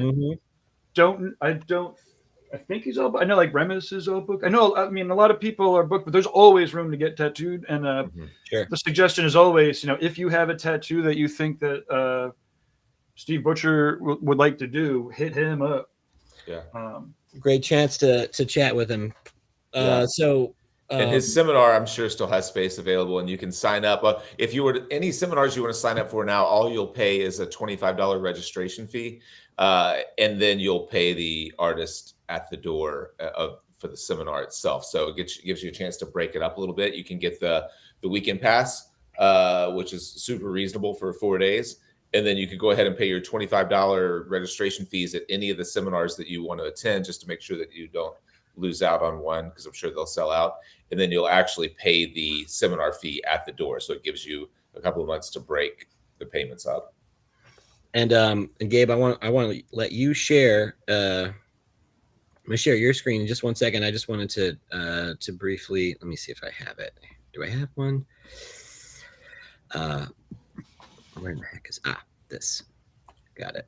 think he's all booked. I know like Remus is all booked. I mean, a lot of people are booked, but there's always room to get tattooed. And sure. The suggestion is always, if you have a tattoo that you think that Steve Butcher would like to do, hit him up. Yeah. Great chance to chat with him. Yeah. So And his seminar, I'm sure, still has space available, and you can sign up. If you were any seminars you want to sign up for now, all you'll pay is a $25 registration fee, and then you'll pay the artist at the door for the seminar itself. So it gives you a chance to break it up a little bit. You can get the weekend pass, which is super reasonable for 4 days, and then you can go ahead and pay your $25 registration fees at any of the seminars that you want to attend, just to make sure that you don't lose out on one, because I'm sure they'll sell out. And then you'll actually pay the seminar fee at the door. So it gives you a couple of months to break the payments up. And Gabe, I want to let you share. I'm gonna share your screen in just 1 second. I just wanted to briefly, let me see if I have it. Do I have one? Where in the heck is this? Got it.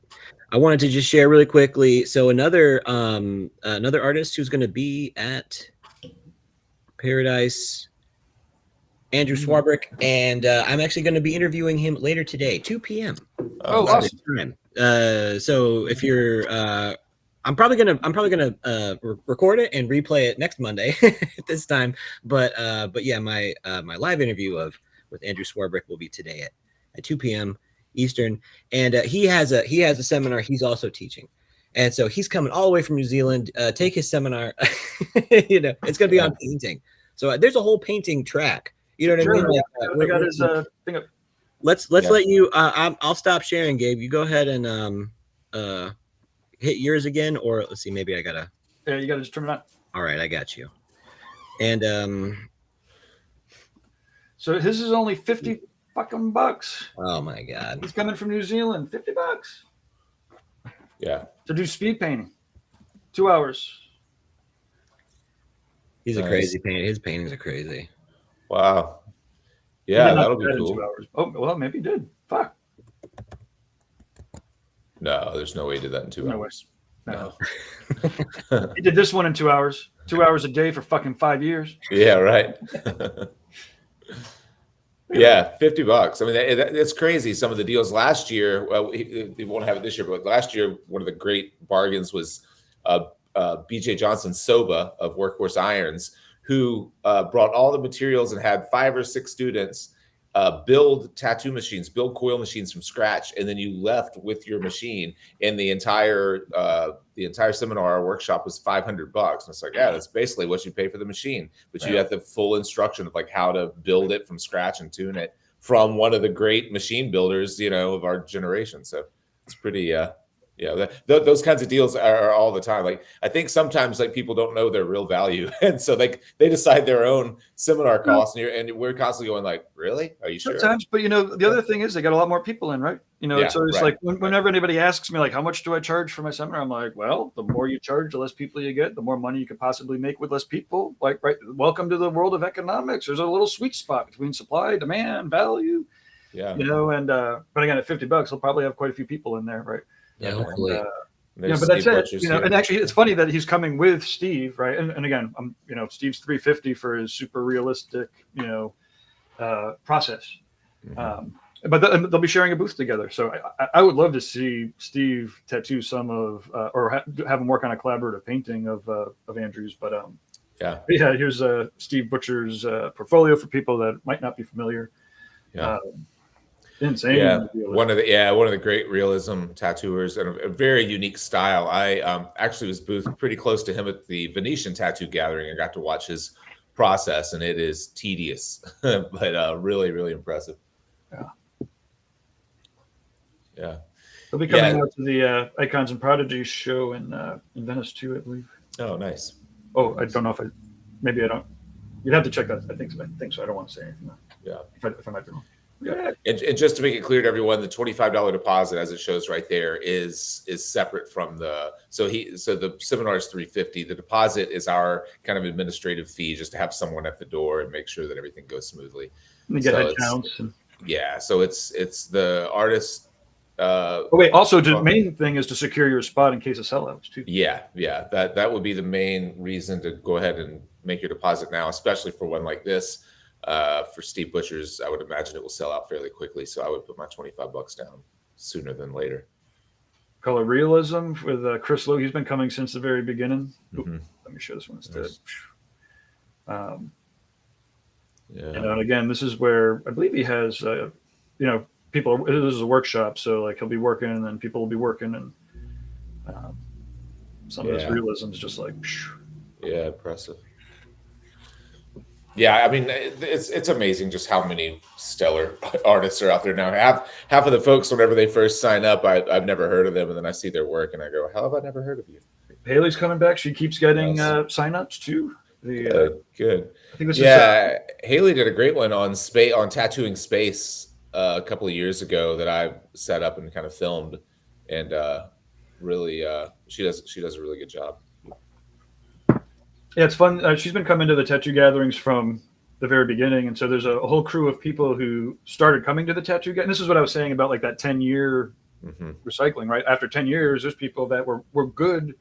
I wanted to just share really quickly. So another artist who's going to be at Paradise, Andrew Swarbrick, and I'm actually going to be interviewing him later today, 2 p.m. Oh, awesome. Time. So if you're, I'm probably gonna record it and replay it next Monday at this time. But yeah, my live interview with Andrew Swarbrick will be today at 2 p.m. Eastern, and he has a seminar he's also teaching, and so he's coming all the way from New Zealand. Take his seminar. It's going to be on painting. So there's a whole painting track. You know what I mean? I got his thing up. Let's let you. I'll stop sharing, Gabe. You go ahead and hit yours again, or let's see. Maybe I gotta. Yeah, you gotta just turn it on. All right, I got you. And so his is only 50 fucking bucks. Oh my god. He's coming from New Zealand. 50 bucks. Yeah. To do speed painting. 2 hours. He's a crazy painter. His paintings are crazy. Wow. Yeah, that'll be cool. 2 hours. Oh, well, maybe he did. Fuck. No, there's no way he did that in 2 hours. No. He did this one in 2 hours. 2 hours a day for fucking 5 years. Yeah, right. Yeah, $50. I mean, it's crazy. Some of the deals last year, well, we won't have it this year, but last year, one of the great bargains was BJ Johnson Soba of Workhorse Irons, who brought all the materials and had 5 or 6 students build tattoo machines, build coil machines from scratch, and then you left with your machine. And the entire seminar or workshop was $500. And it's like, yeah, that's basically what you pay for the machine, but you have the full instruction of like how to build it from scratch and tune it from one of the great machine builders, of our generation. So it's pretty. Those kinds of deals are all the time. Like, I think sometimes like people don't know their real value, and so they decide their own seminar costs, and we're constantly going like, really? Are you sure? Sometimes, but the other thing is they got a lot more people in, right? It's always like whenever anybody asks me like, how much do I charge for my seminar? I'm like, well, the more you charge, the less people you get, the more money you could possibly make with less people. Like, right? Welcome to the world of economics. There's a little sweet spot between supply, demand, value. Yeah. And but again, at $50, he'll probably have quite a few people in there, right? Yeah, hopefully. But that's it. And actually, it's funny that he's coming with Steve, right? And again, Steve's $350 for his super realistic, process. Mm-hmm. But they'll be sharing a booth together. So I would love to see Steve tattoo some of, or have him work on a collaborative painting of Andrew's. But here's Steve Butcher's portfolio for people that might not be familiar. Yeah. Insane. Yeah, one of the great realism tattooers, and a very unique style. I actually was booth pretty close to him at the Venetian Tattoo Gathering. I got to watch his process, and it is tedious, but really, really impressive. Yeah. They'll be coming out to the Icons and Prodigies show in Venice too, I believe. Oh, nice. Oh, I don't know if maybe I don't. You'd have to check that. I think so. I don't want to say anything. Yeah. If I might be wrong. Yeah. And just to make it clear to everyone, the $25 deposit, as it shows right there, is separate from so the seminar is $350. The deposit is our kind of administrative fee, just to have someone at the door and make sure that everything goes smoothly. And you get head counts. Yeah. So it's the artist. Also, the main thing is to secure your spot in case of sellouts too. Yeah. That would be the main reason to go ahead and make your deposit now, especially for one like this. For Steve Butcher's, I would imagine it will sell out fairly quickly. So I would put my $25 down sooner than later. color realism with Chris Lowe. He's been coming since the very beginning. Ooh, Mm-hmm. let me show this one instead. Nice. Um, Yeah. and again, this is where I believe he has, people. This is a workshop, so like he'll be working, and then people will be working, and um, some of his realisms just like. Yeah, impressive. Yeah, I mean, it's amazing just how many stellar artists are out there now. Half of the folks, whenever they first sign up, I've never heard of them, and then I see their work and I go, "How have I never heard of you?" Haley's coming back. She keeps getting Nice. signups too. Good. I think this Yeah, Haley did a great one on tattooing space a couple of years ago that I set up and kind of filmed, and really, she does a really good job. Yeah, it's fun. She's been coming to the tattoo gatherings from the very beginning, and so there's a whole crew of people who started coming to the tattoo. This is what I was saying about like that 10-year Mm-hmm. recycling. Right after 10 years, there's people that were good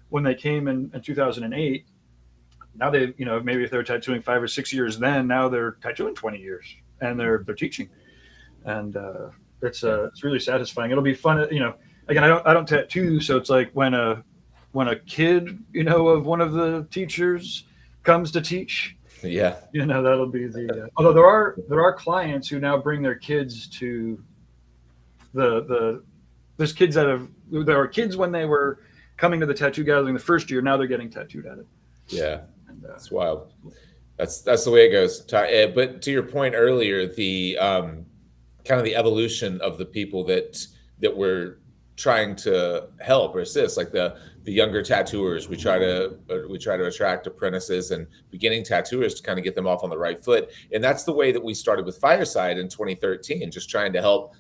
when they came in 2008. Now they, maybe if they're tattooing 5 or 6 years, then now they're tattooing 20 years, and they're teaching, and it's really satisfying. It'll be fun. Again, I don't tattoo, so it's like when a kid, of one of the teachers comes to teach, Yeah. that'll be the. Although there are clients who now bring their kids to there's kids there were kids when they were coming to the tattoo gathering the first year. Now they're getting tattooed at it. Yeah, that's wild. That's the way it goes. But to your point earlier, the kind of the evolution of the people that we're trying to help or assist, like the younger tattooers, we try to attract apprentices and beginning tattooers to kind of get them off on the right foot, and that's the way that we started with Fireside in 2013, just trying to help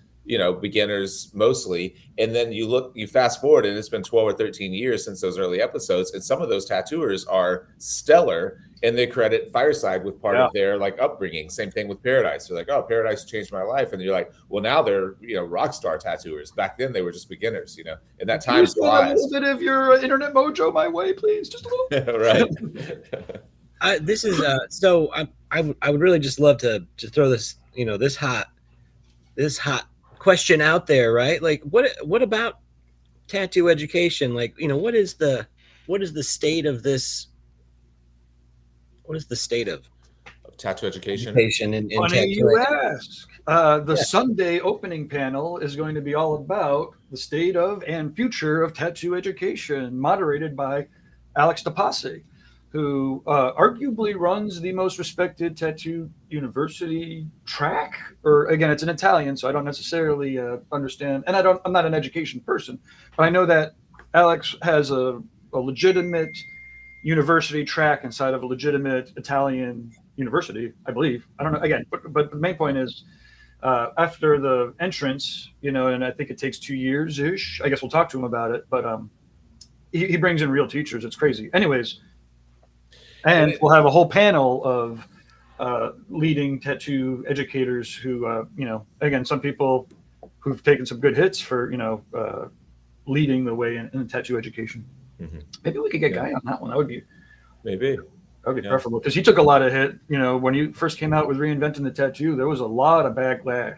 beginners mostly. And then you fast forward, and it's been 12 or 13 years since those early episodes, and some of those tattooers are stellar, and they credit Fireside with part of their like upbringing. Same thing with Paradise. They're like, "Oh, Paradise changed my life," and you're like, "Well, now they're rock star tattooers. Back then they were just beginners, and that time flies. A little bit of your internet mojo my way, please, just a little." Right. This is so I would really just love to throw this this hot question out there, right? Like, what about tattoo education? Like, what is the state of this? What is the state of tattoo education in Funny tattoo? You ask. The Sunday opening panel is going to be all about the state of and future of tattoo education, moderated by Alex DePasse, who arguably runs the most respected tattoo university track. Or again, it's in Italian, so I don't necessarily understand, and I'm not an education person, but I know that Alex has a legitimate university track inside of a legitimate Italian university, I believe. I don't know. Again, but the main point is, after the entrance, and I think it takes 2 years ish. I guess we'll talk to him about it, but he brings in real teachers. It's crazy. Anyways, and we'll have a whole panel of leading tattoo educators who, again, some people who've taken some good hits for, leading the way in tattoo education. Mm-hmm. Maybe we could get Guy on that one. That would be preferable, because he took a lot of hit. When you first came out with Reinventing the Tattoo, there was a lot of backlash.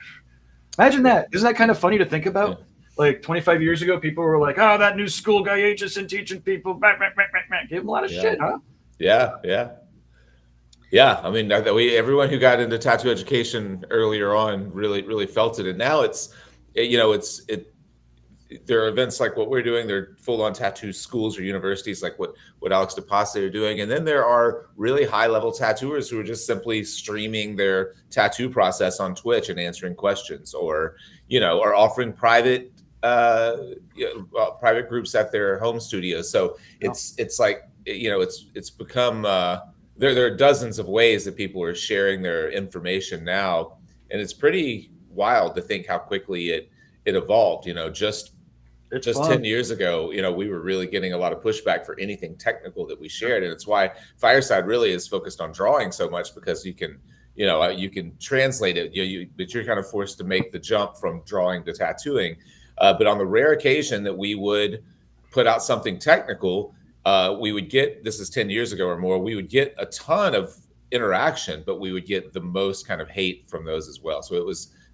Imagine that. Isn't that kind of funny to think about? Yeah. Like 25 years ago, people were like, "Oh, that new school guy Aitchison teaching people." Gave him a lot of shit, huh? Yeah. I mean, everyone who got into tattoo education earlier on really felt it, and now there are events like what we're doing. They're full-on tattoo schools or universities, like what Alex DePasse are doing. And then there are really high-level tattooers who are just simply streaming their tattoo process on Twitch and answering questions, or are offering private groups at their home studios. So it's like it's become there are dozens of ways that people are sharing their information now, and it's pretty wild to think how quickly it evolved. Just 10 years ago, we were really getting a lot of pushback for anything technical that we shared. And it's why Fireside really is focused on drawing so much, because you can translate it, but you're kind of forced to make the jump from drawing to tattooing. But on the rare occasion that we would put out something technical, we would get, this is 10 years ago or more, we would get a ton of interaction, but we would get the most kind of hate from those as well. So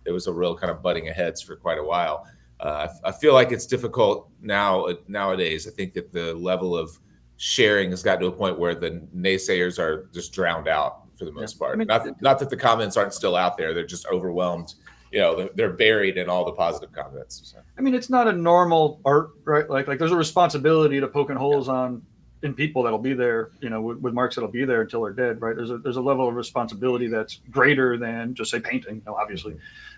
there was a real kind of butting of heads for quite a while. I feel like it's difficult nowadays. I think that the level of sharing has got to a point where the naysayers are just drowned out for the most part. Not that the comments aren't still out there; they're just overwhelmed. They're buried in all the positive comments. So. I mean, it's not a normal art, right? Like there's a responsibility to poking holes in people that'll be there, with marks that'll be there until they're dead, right? There's a level of responsibility that's greater than just say painting, obviously.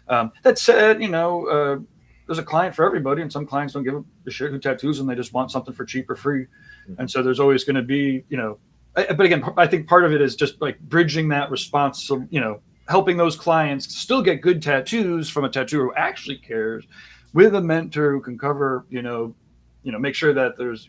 That said, there's a client for everybody, and some clients don't give a shit who tattoos them. They just want something for cheap or free. And so there's always going to be, but again, I think part of it is just like bridging that response. So, helping those clients still get good tattoos from a tattooer who actually cares, with a mentor who can cover, make sure that there's,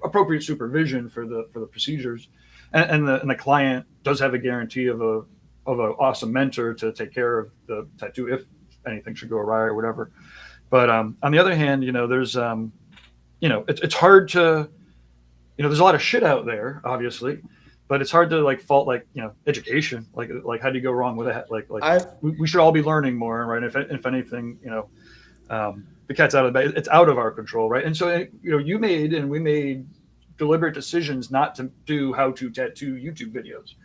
appropriate supervision for the procedures, and the client does have a guarantee of an awesome mentor to take care of the tattoo if anything should go awry or whatever. But on the other hand, there's it's hard to, there's a lot of shit out there, obviously, but it's hard to fault education. Like how do you go wrong with that? We should all be learning more, right? If anything, the cat's out of the bag. It's out of our control, right? And so we made deliberate decisions not to do how to tattoo YouTube videos.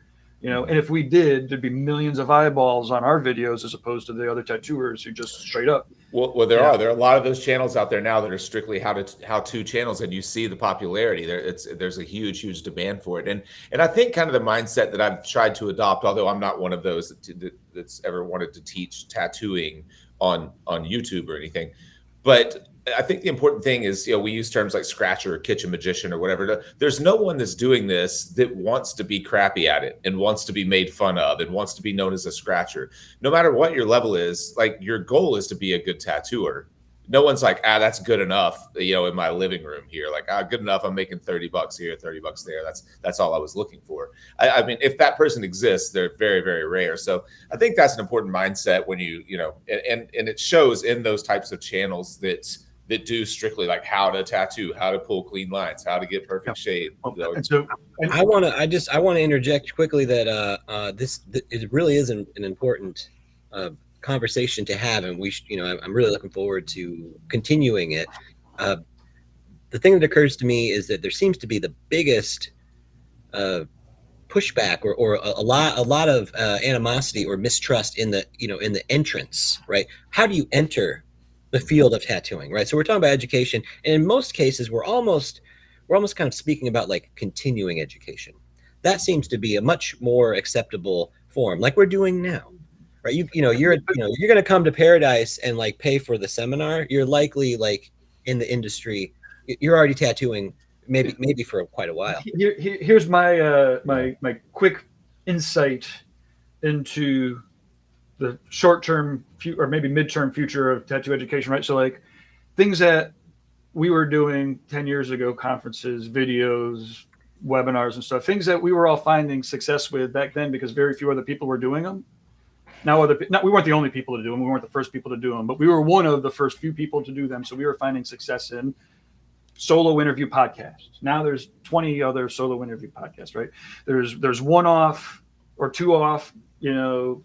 And if we did, there'd be millions of eyeballs on our videos as opposed to the other tattooers who just straight up. Well, there are a lot of those channels out there now that are strictly how to channels, and you see the popularity there. There's a huge demand for it, and I think kind of the mindset that I've tried to adopt, although I'm not one of those that's ever wanted to teach tattooing on YouTube or anything, but I think the important thing is, we use terms like scratcher or kitchen magician or whatever. There's no one that's doing this that wants to be crappy at it and wants to be made fun of and wants to be known as a scratcher. No matter what your level is, your goal is to be a good tattooer. No one's like, that's good enough, in my living room here. Good enough. I'm making $30 here, $30 there. That's all I was looking for. I mean, if that person exists, they're very, very rare. So I think that's an important mindset when and it shows in those types of channels that do strictly how to tattoo, how to pull clean lines, how to get perfect shade. I want to interject quickly that it really is an important conversation to have, and I'm really looking forward to continuing it. The thing that occurs to me is that there seems to be the biggest pushback or a lot of animosity or mistrust in the entrance, right? How do you enter the field of tattooing, right? So we're talking about education, and in most cases we're almost kind of speaking about continuing education. That seems to be a much more acceptable form, like we're doing now, right? You're going to come to Paradise and pay for the seminar. You're likely in the industry, you're already tattooing maybe for quite a while. Here's my my quick insight into the short-term or maybe mid-term future of tattoo education, right? So things that we were doing 10 years ago, conferences, videos, webinars and stuff, things that we were all finding success with back then because very few other people were doing them. Now, we weren't the only people to do them. We weren't the first people to do them, but we were one of the first few people to do them. So we were finding success in solo interview podcasts. Now there's 20 other solo interview podcasts, right? There's one-off or two-off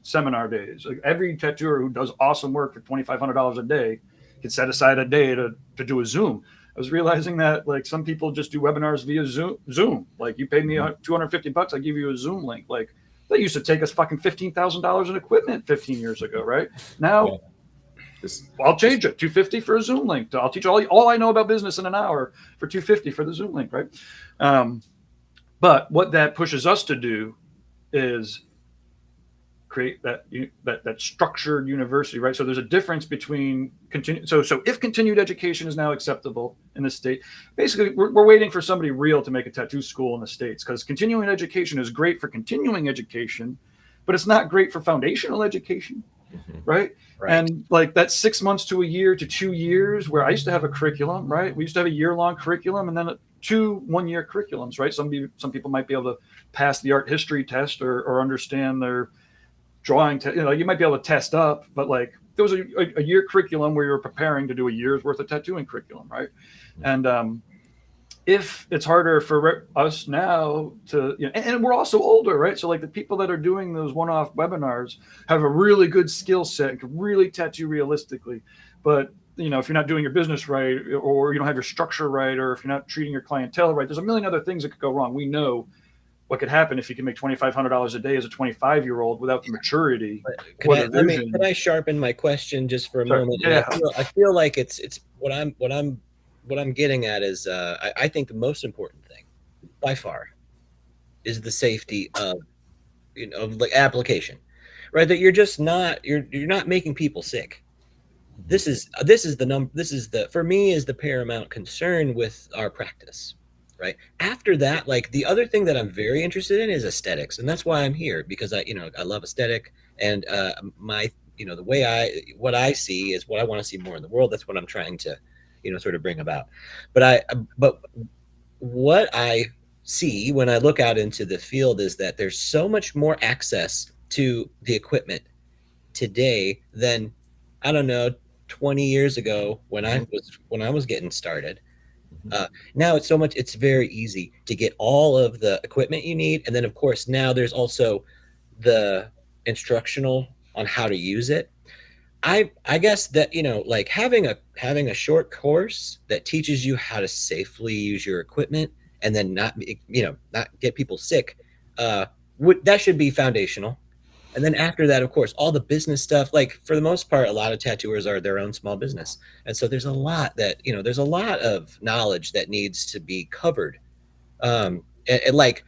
seminar days. Every tattooer who does awesome work for $2,500 a day can set aside a day to do a Zoom. I was realizing that some people just do webinars via Zoom. You pay me $250, I give you a Zoom link. That used to take us fucking $15,000 in equipment 15 years ago, right? Now, I'll change it. $250 for a Zoom link. I'll teach all I know about business in an hour for $250 for the Zoom link, right? But what that pushes us to do is create that structured university, right? So there's a difference between So if continued education is now acceptable in the state, basically we're waiting for somebody real to make a tattoo school in the States, because continuing education is great for continuing education, but it's not great for foundational education, right? And that 6 months to a year to 2 years, where I used to have a curriculum, right? We used to have a year-long curriculum and then 2 1-year curriculums, right? Some people might be able to pass the art history test or understand their drawing, you might be able to test up, but there was a year curriculum where you're preparing to do a year's worth of tattooing curriculum, right? And if it's harder for us now to, and we're also older, right? So the people that are doing those one-off webinars have a really good skill set and can really tattoo realistically, but if you're not doing your business right, or you don't have your structure right, or if you're not treating your clientele right, there's a million other things that could go wrong. We know what could happen if you can make $2,500 a day as a 25-year-old without the maturity Could or I the let me could vision. I sharpen my question just for a Sorry. moment? And Yeah. I feel like it's what I'm getting at is I think the most important thing by far is the safety of of like application, right? That you're just not you're not making people sick. This is the for me is the paramount concern with our practice, right? After that, like the other thing that I'm very interested in is aesthetics, and that's why I'm here, because I love aesthetic, and my the way I what I see is what I want to see more in the world. That's what I'm trying to sort of bring about. But what I see when I look out into the field is that there's so much more access to the equipment today than, I don't know, 20 years ago when Mhm. I was getting started. Uh, Now it's very easy to get all of the equipment you need, and then of course now there's also the instructional on how to use it. I guess that like having a short course that teaches you how to safely use your equipment and then not get people sick, uh, that should be foundational. And then after that, of course, all the business stuff, like for the most part, a lot of tattooers are their own small business. And so there's a lot of knowledge that needs to be covered, and like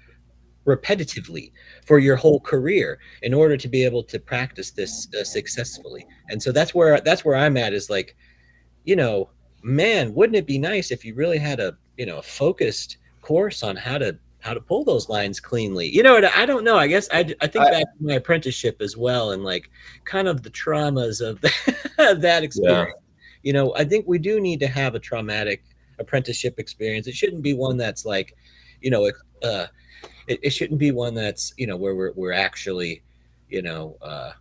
repetitively for your whole career in order to be able to practice this successfully. And so that's where I'm at is like, you know, man, wouldn't it be nice if you really had a focused course on how to pull those lines cleanly? I don't know. I guess I think I, back to my apprenticeship as well, and like kind of the traumas of that, that yeah. experience. I think we do need to have a traumatic apprenticeship experience. It shouldn't be one that's like, you know, uh, it shouldn't be one that's where we're actually you know uh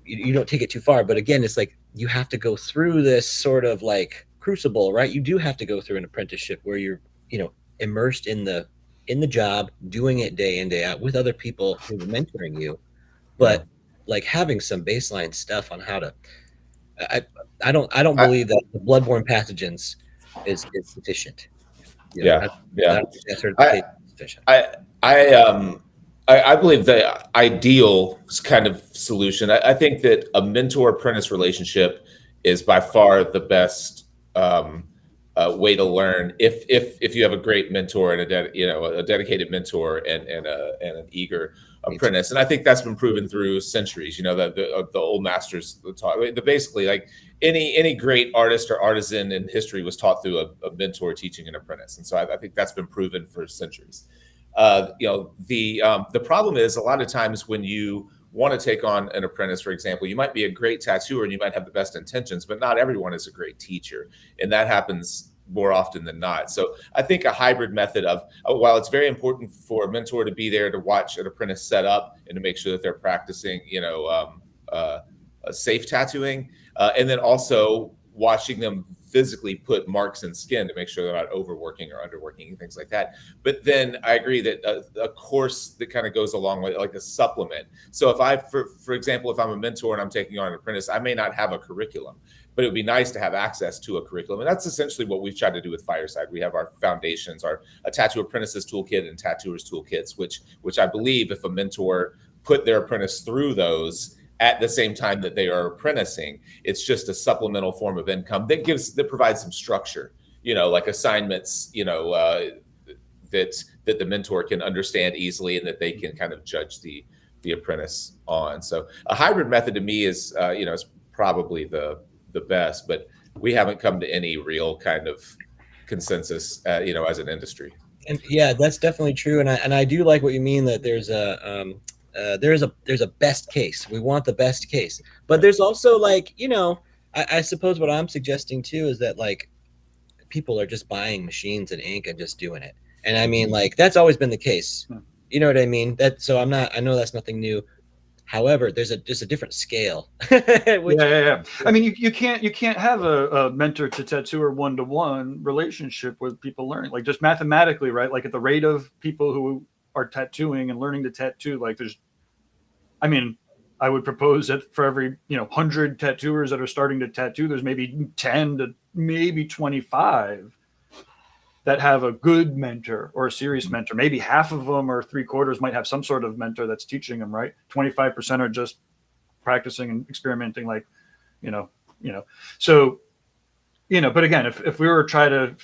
you don't take it too far, but again, it's like you have to go through this sort of like crucible, right? You do have to go through an apprenticeship where you're immersed in the job, doing it day in day out with other people who are mentoring you, Yeah. but like having some baseline stuff on how to i I don't I, believe that the bloodborne pathogens is sufficient. yeah. I Yeah. don't think that I, certification is sufficient. I I believe the ideal kind of solution. I think that a mentor apprentice relationship is by far the best way to learn. If you have a great mentor and a dedicated mentor and an eager Needs apprentice, and I think that's been proven through centuries. The old masters taught. Basically, like any great artist or artisan in history was taught through a mentor teaching an apprentice, and so I think that's been proven for centuries. The problem is a lot of times when you want to take on an apprentice, for example, you might be a great tattooer and you might have the best intentions, but not everyone is a great teacher, and that happens more often than not. So I think a hybrid method of while it's very important for a mentor to be there to watch an apprentice set up and to make sure that they're practicing, safe tattooing, and then also watching them physically put marks in skin to make sure they're not overworking or underworking and things like that. But then I agree that a course that kind of goes along with like a supplement. So if for example, if I'm a mentor and I'm taking on an apprentice, I may not have a curriculum, but it would be nice to have access to a curriculum. And that's essentially what we've tried to do with Fireside. We have our foundations, our a tattoo apprentices toolkit and tattooers toolkits, which I believe if a mentor put their apprentice through those at the same time that they are apprenticing, it's just a supplemental form of income that provides some structure, like assignments, that the mentor can understand easily and that they can kind of judge the apprentice on. So a hybrid method to me is probably the best, but we haven't come to any real kind of consensus, as an industry. And yeah, that's definitely true. And I do like what you mean that there's a best case. We want the best case, but Yeah. there's also like I suppose what I'm suggesting too is that like people are just buying machines and ink and just doing it. And I mean, like that's always been the case. You know what I mean? That so I'm not. I know that's nothing new. However, there's just a different scale, which Yeah, yeah, yeah. I mean, you can't have a mentor to tattooer one-to-one relationship with people learning, like just mathematically, right? Like at the rate of people who are tattooing and learning to tattoo, like there's, I mean, I would propose that for every 100 tattooers that are starting to tattoo, there's maybe 10 to maybe 25 that have a good mentor or a serious mentor. Maybe half of them or three quarters might have some sort of mentor that's teaching them, right? 25% are just practicing and experimenting, like, you know, so, but again, if we were trying to,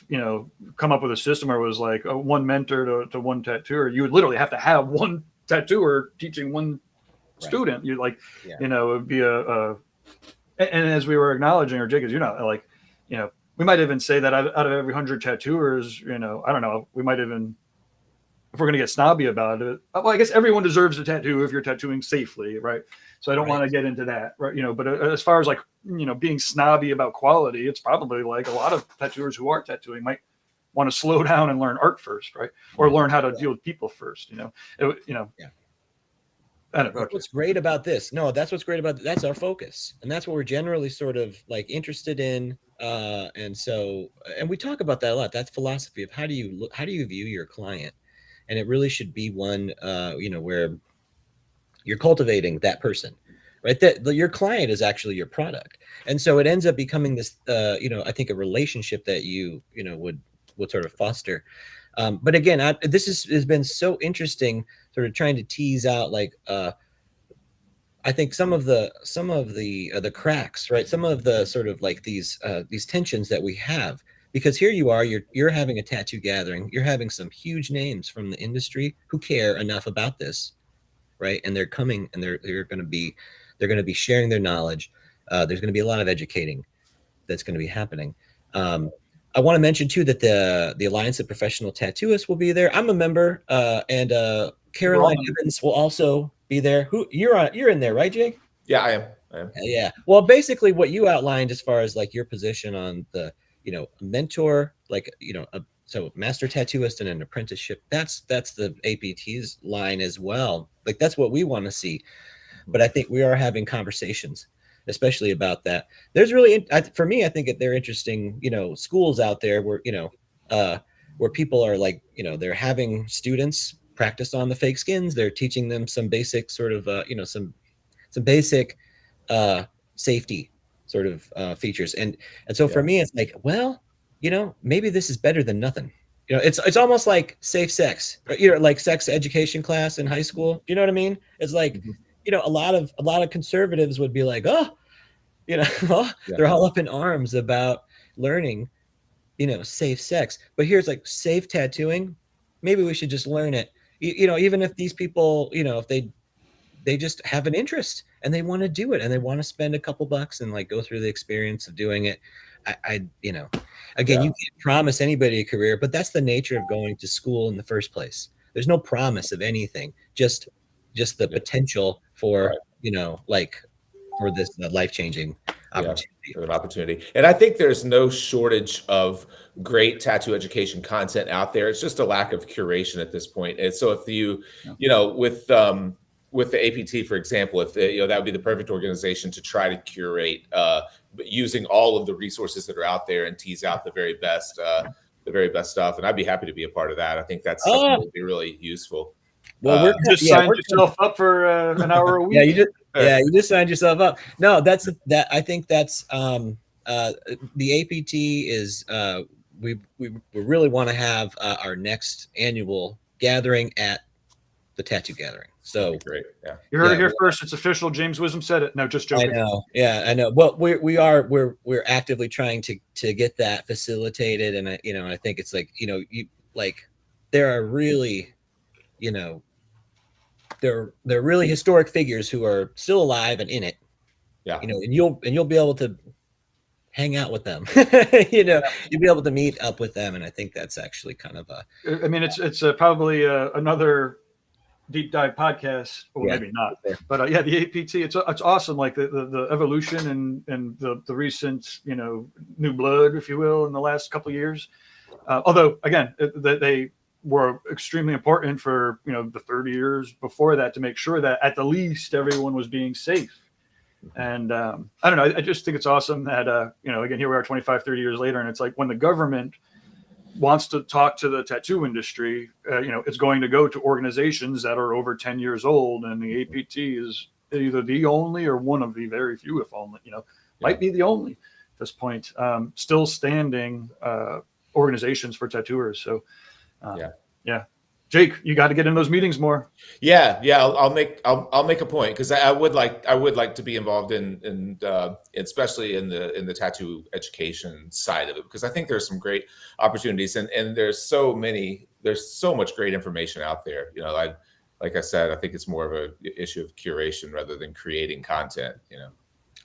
come up with a system where it was like one mentor to one tattooer, you would literally have to have one tattooer teaching one student. You're like, it would be and as we were acknowledging, or Jake, as like, we might even say that out of every 100 tattooers, I don't know, we might even, if we're going to get snobby about it, well, I guess everyone deserves a tattoo if you're tattooing safely, right? So I don't want to get into that, right? But as far as like, being snobby about quality, it's probably like a lot of tattooers who are tattooing might want to slow down and learn art first, right? Or learn how to deal with people first, I don't know. That's what's great about this. No, that's what's great about that's our focus, and that's what we're generally sort of like interested in. And we talk about that a lot. That's philosophy of how do you view your client, and it really should be one, where you're cultivating that person, right? That your client is actually your product, and so it ends up becoming this, I think a relationship that you would sort of foster. But again, this has been so interesting, sort of trying to tease out like I think some of the cracks, right? Some of the sort of like these tensions that we have, because here you are, you're having a tattoo gathering, you're having some huge names from the industry who care enough about this, right? And they're coming, and they're going to be sharing their knowledge. There's going to be a lot of educating that's going to be happening. I want to mention too that the Alliance of Professional Tattooists will be there. I'm a member, and Caroline Evans will also be there. Who you're in there, right, Jake? Yeah, I am. Yeah. Well, basically, what you outlined as far as like your position on the mentor, like so master tattooist and an apprenticeship. That's the APT's line as well. Like that's what we want to see. But I think we are having conversations, especially about that. There's really, for me, I think they're interesting, schools out there where people are like, they're having students practice on the fake skins. They're teaching them some basic sort of, some basic safety sort of features. And so for me, it's like, well, maybe this is better than nothing. It's almost like safe sex, like sex education class in high school. You know what I mean? It's like, a lot of conservatives would be like, oh, they're all up in arms about learning, safe sex. But here's like safe tattooing. Maybe we should just learn it. Even if these people, if they just have an interest and they want to do it and they want to spend a couple bucks and like go through the experience of doing it. Again, you can't promise anybody a career, but that's the nature of going to school in the first place. There's no promise of anything, just the potential for, like for this life-changing opportunity. And I think there's no shortage of great tattoo education content out there. It's just a lack of curation at this point. And so if with the APT, for example, if that would be the perfect organization to try to curate using all of the resources that are out there and tease out the very best stuff. And I'd be happy to be a part of that. I think that's something that would be really useful. Well, just signed yourself up for an hour a week. You just signed yourself up. No, I think that's the APT is we really want to have our next annual gathering at the tattoo gathering. So great. Yeah. You heard it here first. It's official. James Wisdom said it. No, just joking. I know. Yeah, I know. Well, we're actively trying to get that facilitated. And I think it's like, there are really, they're really historic figures who are still alive and in it. Yeah. And you'll be able to hang out with them. You'll be able to meet up with them. And I think that's actually kind of it's probably another deep dive podcast, or maybe not, but the APT, it's awesome. Like the evolution and the recent, new blood, if you will, in the last couple of years. Although again, they were extremely important for, the 30 years before that to make sure that at the least everyone was being safe. And I don't know, I just think it's awesome that, again, here we are 25, 30 years later. And it's like when the government wants to talk to the tattoo industry, it's going to go to organizations that are over 10 years old. And the APT is either the only or one of the very few, if only, might be the only at this point, still standing organizations for tattooers. So, yeah. Jake, you got to get in those meetings more. Yeah. I'll make a point, because I would like to be involved in especially in the tattoo education side of it, because I think there's some great opportunities, and there's so much great information out there. Like I said, I think it's more of a issue of curation rather than creating content.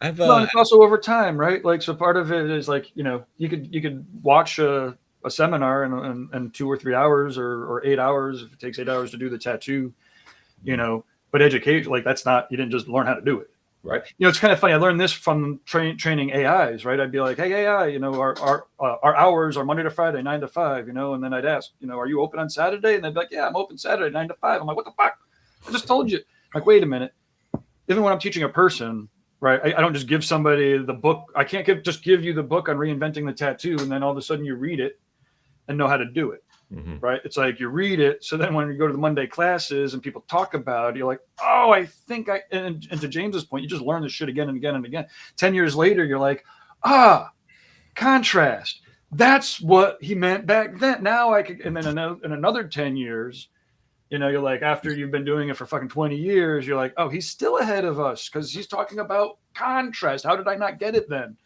Well, and it's also over time, right? Like, so part of it is like, you could watch a seminar in 2 or 3 hours or 8 hours, if it takes 8 hours to do the tattoo, but education, like, that's not, you didn't just learn how to do it. Right. It's kind of funny. I learned this from training AIs, right? I'd be like, hey, AI, our hours are Monday to Friday, 9 to 5, and then I'd ask, are you open on Saturday? And they'd be like, yeah, I'm open Saturday, 9 to 5. I'm like, what the fuck? I just told you. Like, wait a minute. Even when I'm teaching a person, right, I don't just give somebody the book. I can't just give you the book on reinventing the tattoo, and then all of a sudden you read it and know how to do it. Mm-hmm. Right. It's like you read it. So then when you go to the Monday classes and people talk about it, you're like, oh, I think and to James's point, you just learn this shit again and again and again. 10 years later, you're like, contrast. That's what he meant back then. Now I could, and then in another 10 years, you're like, after you've been doing it for fucking 20 years, you're like, oh, he's still ahead of us because he's talking about contrast. How did I not get it then?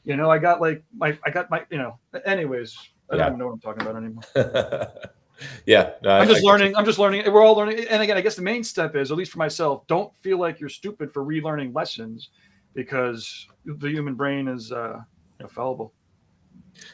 I got my, anyways. I don't even know what I'm talking about anymore. Yeah. No, I'm just learning. We're all learning. And again, I guess the main step is, at least for myself, don't feel like you're stupid for relearning lessons, because the human brain is fallible.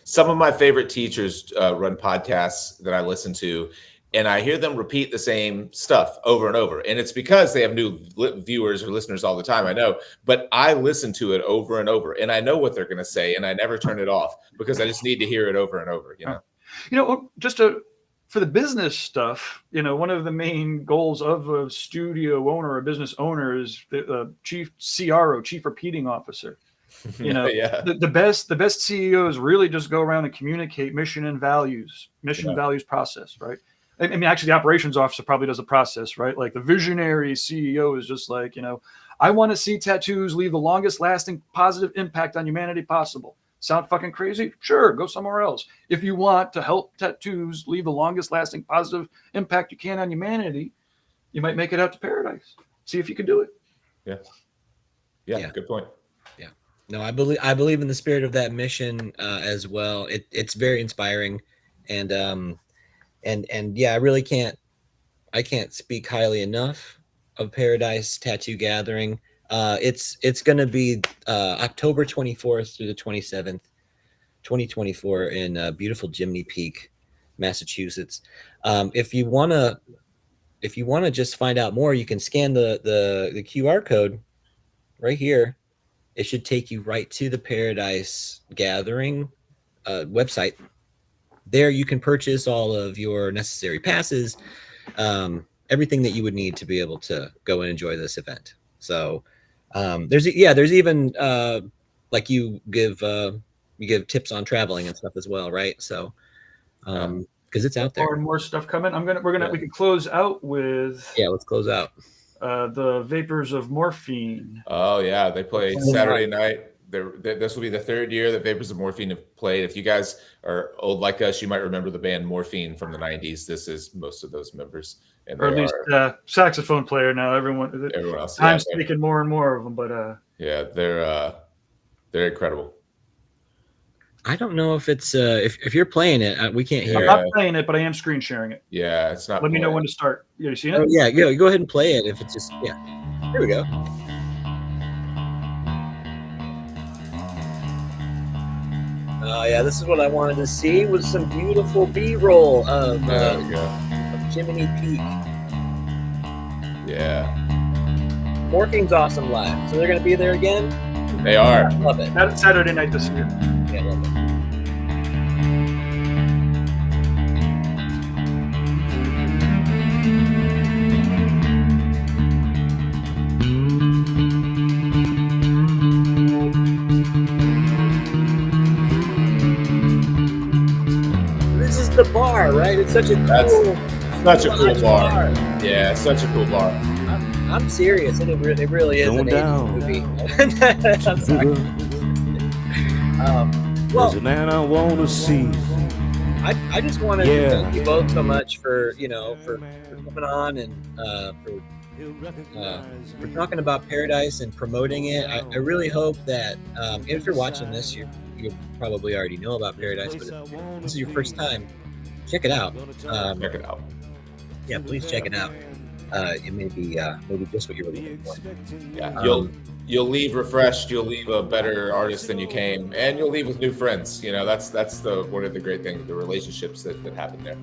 Some of my favorite teachers run podcasts that I listen to, and I hear them repeat the same stuff over and over. And it's because they have new viewers or listeners all the time, I know. But I listen to it over and over, and I know what they're going to say, and I never turn it off because I just need to hear it over and over. For the business stuff, one of the main goals of a studio owner or a business owner is the chief CRO, chief repeating officer. The best CEOs really just go around and communicate mission values process, right? I mean, actually, the operations officer probably does the process, right? Like, the visionary CEO is just like, I want to see tattoos leave the longest lasting positive impact on humanity possible. Sound fucking crazy? Sure, go somewhere else. If you want to help tattoos leave the longest lasting positive impact you can on humanity, you might make it out to paradise. See if you can do it. Yeah. Good point. Yeah. No, I believe in the spirit of that mission as well. It's very inspiring, and yeah, I can't speak highly enough of Paradise Tattoo Gathering. It's going to be October 24th through the 27th, 2024 in beautiful Jiminy Peak, Massachusetts. If you want to just find out more, you can scan the QR code right here. It should take you right to the Paradise Gathering website. There you can purchase all of your necessary passes, everything that you would need to be able to go and enjoy this event. So there's even like you give tips on traveling and stuff as well, right? So because it's out there. More and more stuff coming. We can close out with let's close out. The Vapors of Morphine. Oh yeah, they play Saturday night. This will be the third year that Vapors of Morphine have played. If you guys are old like us, you might remember the band Morphine from the 90s. This is most of those members. Or at least saxophone player now. Everyone else. I'm speaking more and more of them, but they're incredible. I don't know if it's if you're playing it, we can't hear. I'm not playing it, but I am screen sharing it. Yeah, it's not. Let me know when to start. You seen it? Oh, yeah, go ahead and play it. If it's just Here we go. Oh yeah, this is what I wanted to see, was some beautiful B-roll of Jiminy Peak. Yeah. Morphine's awesome live. So they're going to be there again? They are. I love it. That's Saturday night this year. Yeah, I love it. The bar, right? It's such a cool bar. Yeah, such a cool bar. I'm serious. It really is an 80s movie. I'm sorry. Well, There's a man I want to see. I just wanted to thank you both so much for coming on and for talking about Paradise and promoting it. I really hope that if you're watching this, you probably already know about Paradise, but if this is your first time, check it out. Check it out. Yeah, please check it out. It may be just what you're looking for. Yeah, you'll leave refreshed. You'll leave a better artist than you came, and you'll leave with new friends. You know, that's the one of the great things, the relationships that happen there.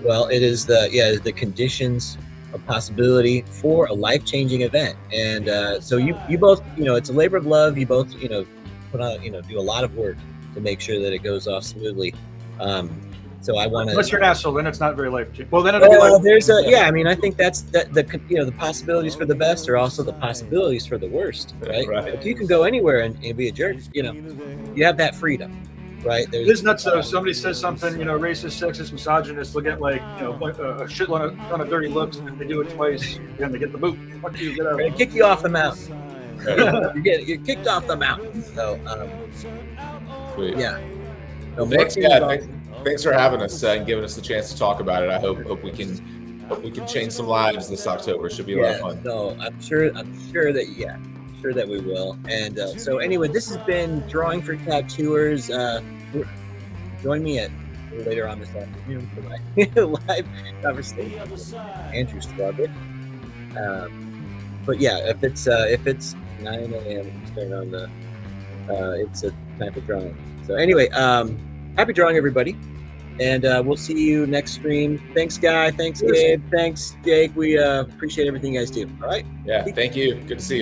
Well, it is the conditions of possibility for a life-changing event, and so you both, it's a labor of love. You both, put on, do a lot of work to make sure that it goes off smoothly. So I want to. Unless you're an asshole, then it's not very life-changing. Well, then it'll be like. There's I think that's the possibilities for the best are also the possibilities for the worst, right? If you can go anywhere and be a jerk, you have that freedom, right? It is nuts though. Somebody says something, racist, sexist, misogynist, they'll get like, a shitload of dirty looks. If they do it twice, then they get the boot. Fuck you, get out. They're gonna kick you off the mountain. You're kicked off the mountain. So, Sweet. Yeah. Well, thanks for having us and giving us the chance to talk about it. I hope we can change some lives this October. Should be a lot of fun. No, I'm sure that we will. And so anyway, this has been Drawing for Tattooers. Join me later on this afternoon for my live conversation with Andrew Strawbridge. But yeah, if it's 9 a.m. Eastern on the it's a time for drawing. So anyway, happy drawing, everybody. And we'll see you next stream. Thanks, Guy. Thanks, Gabe. Thanks, Jake. We appreciate everything you guys do. All right? Yeah, thank you. Good to see you.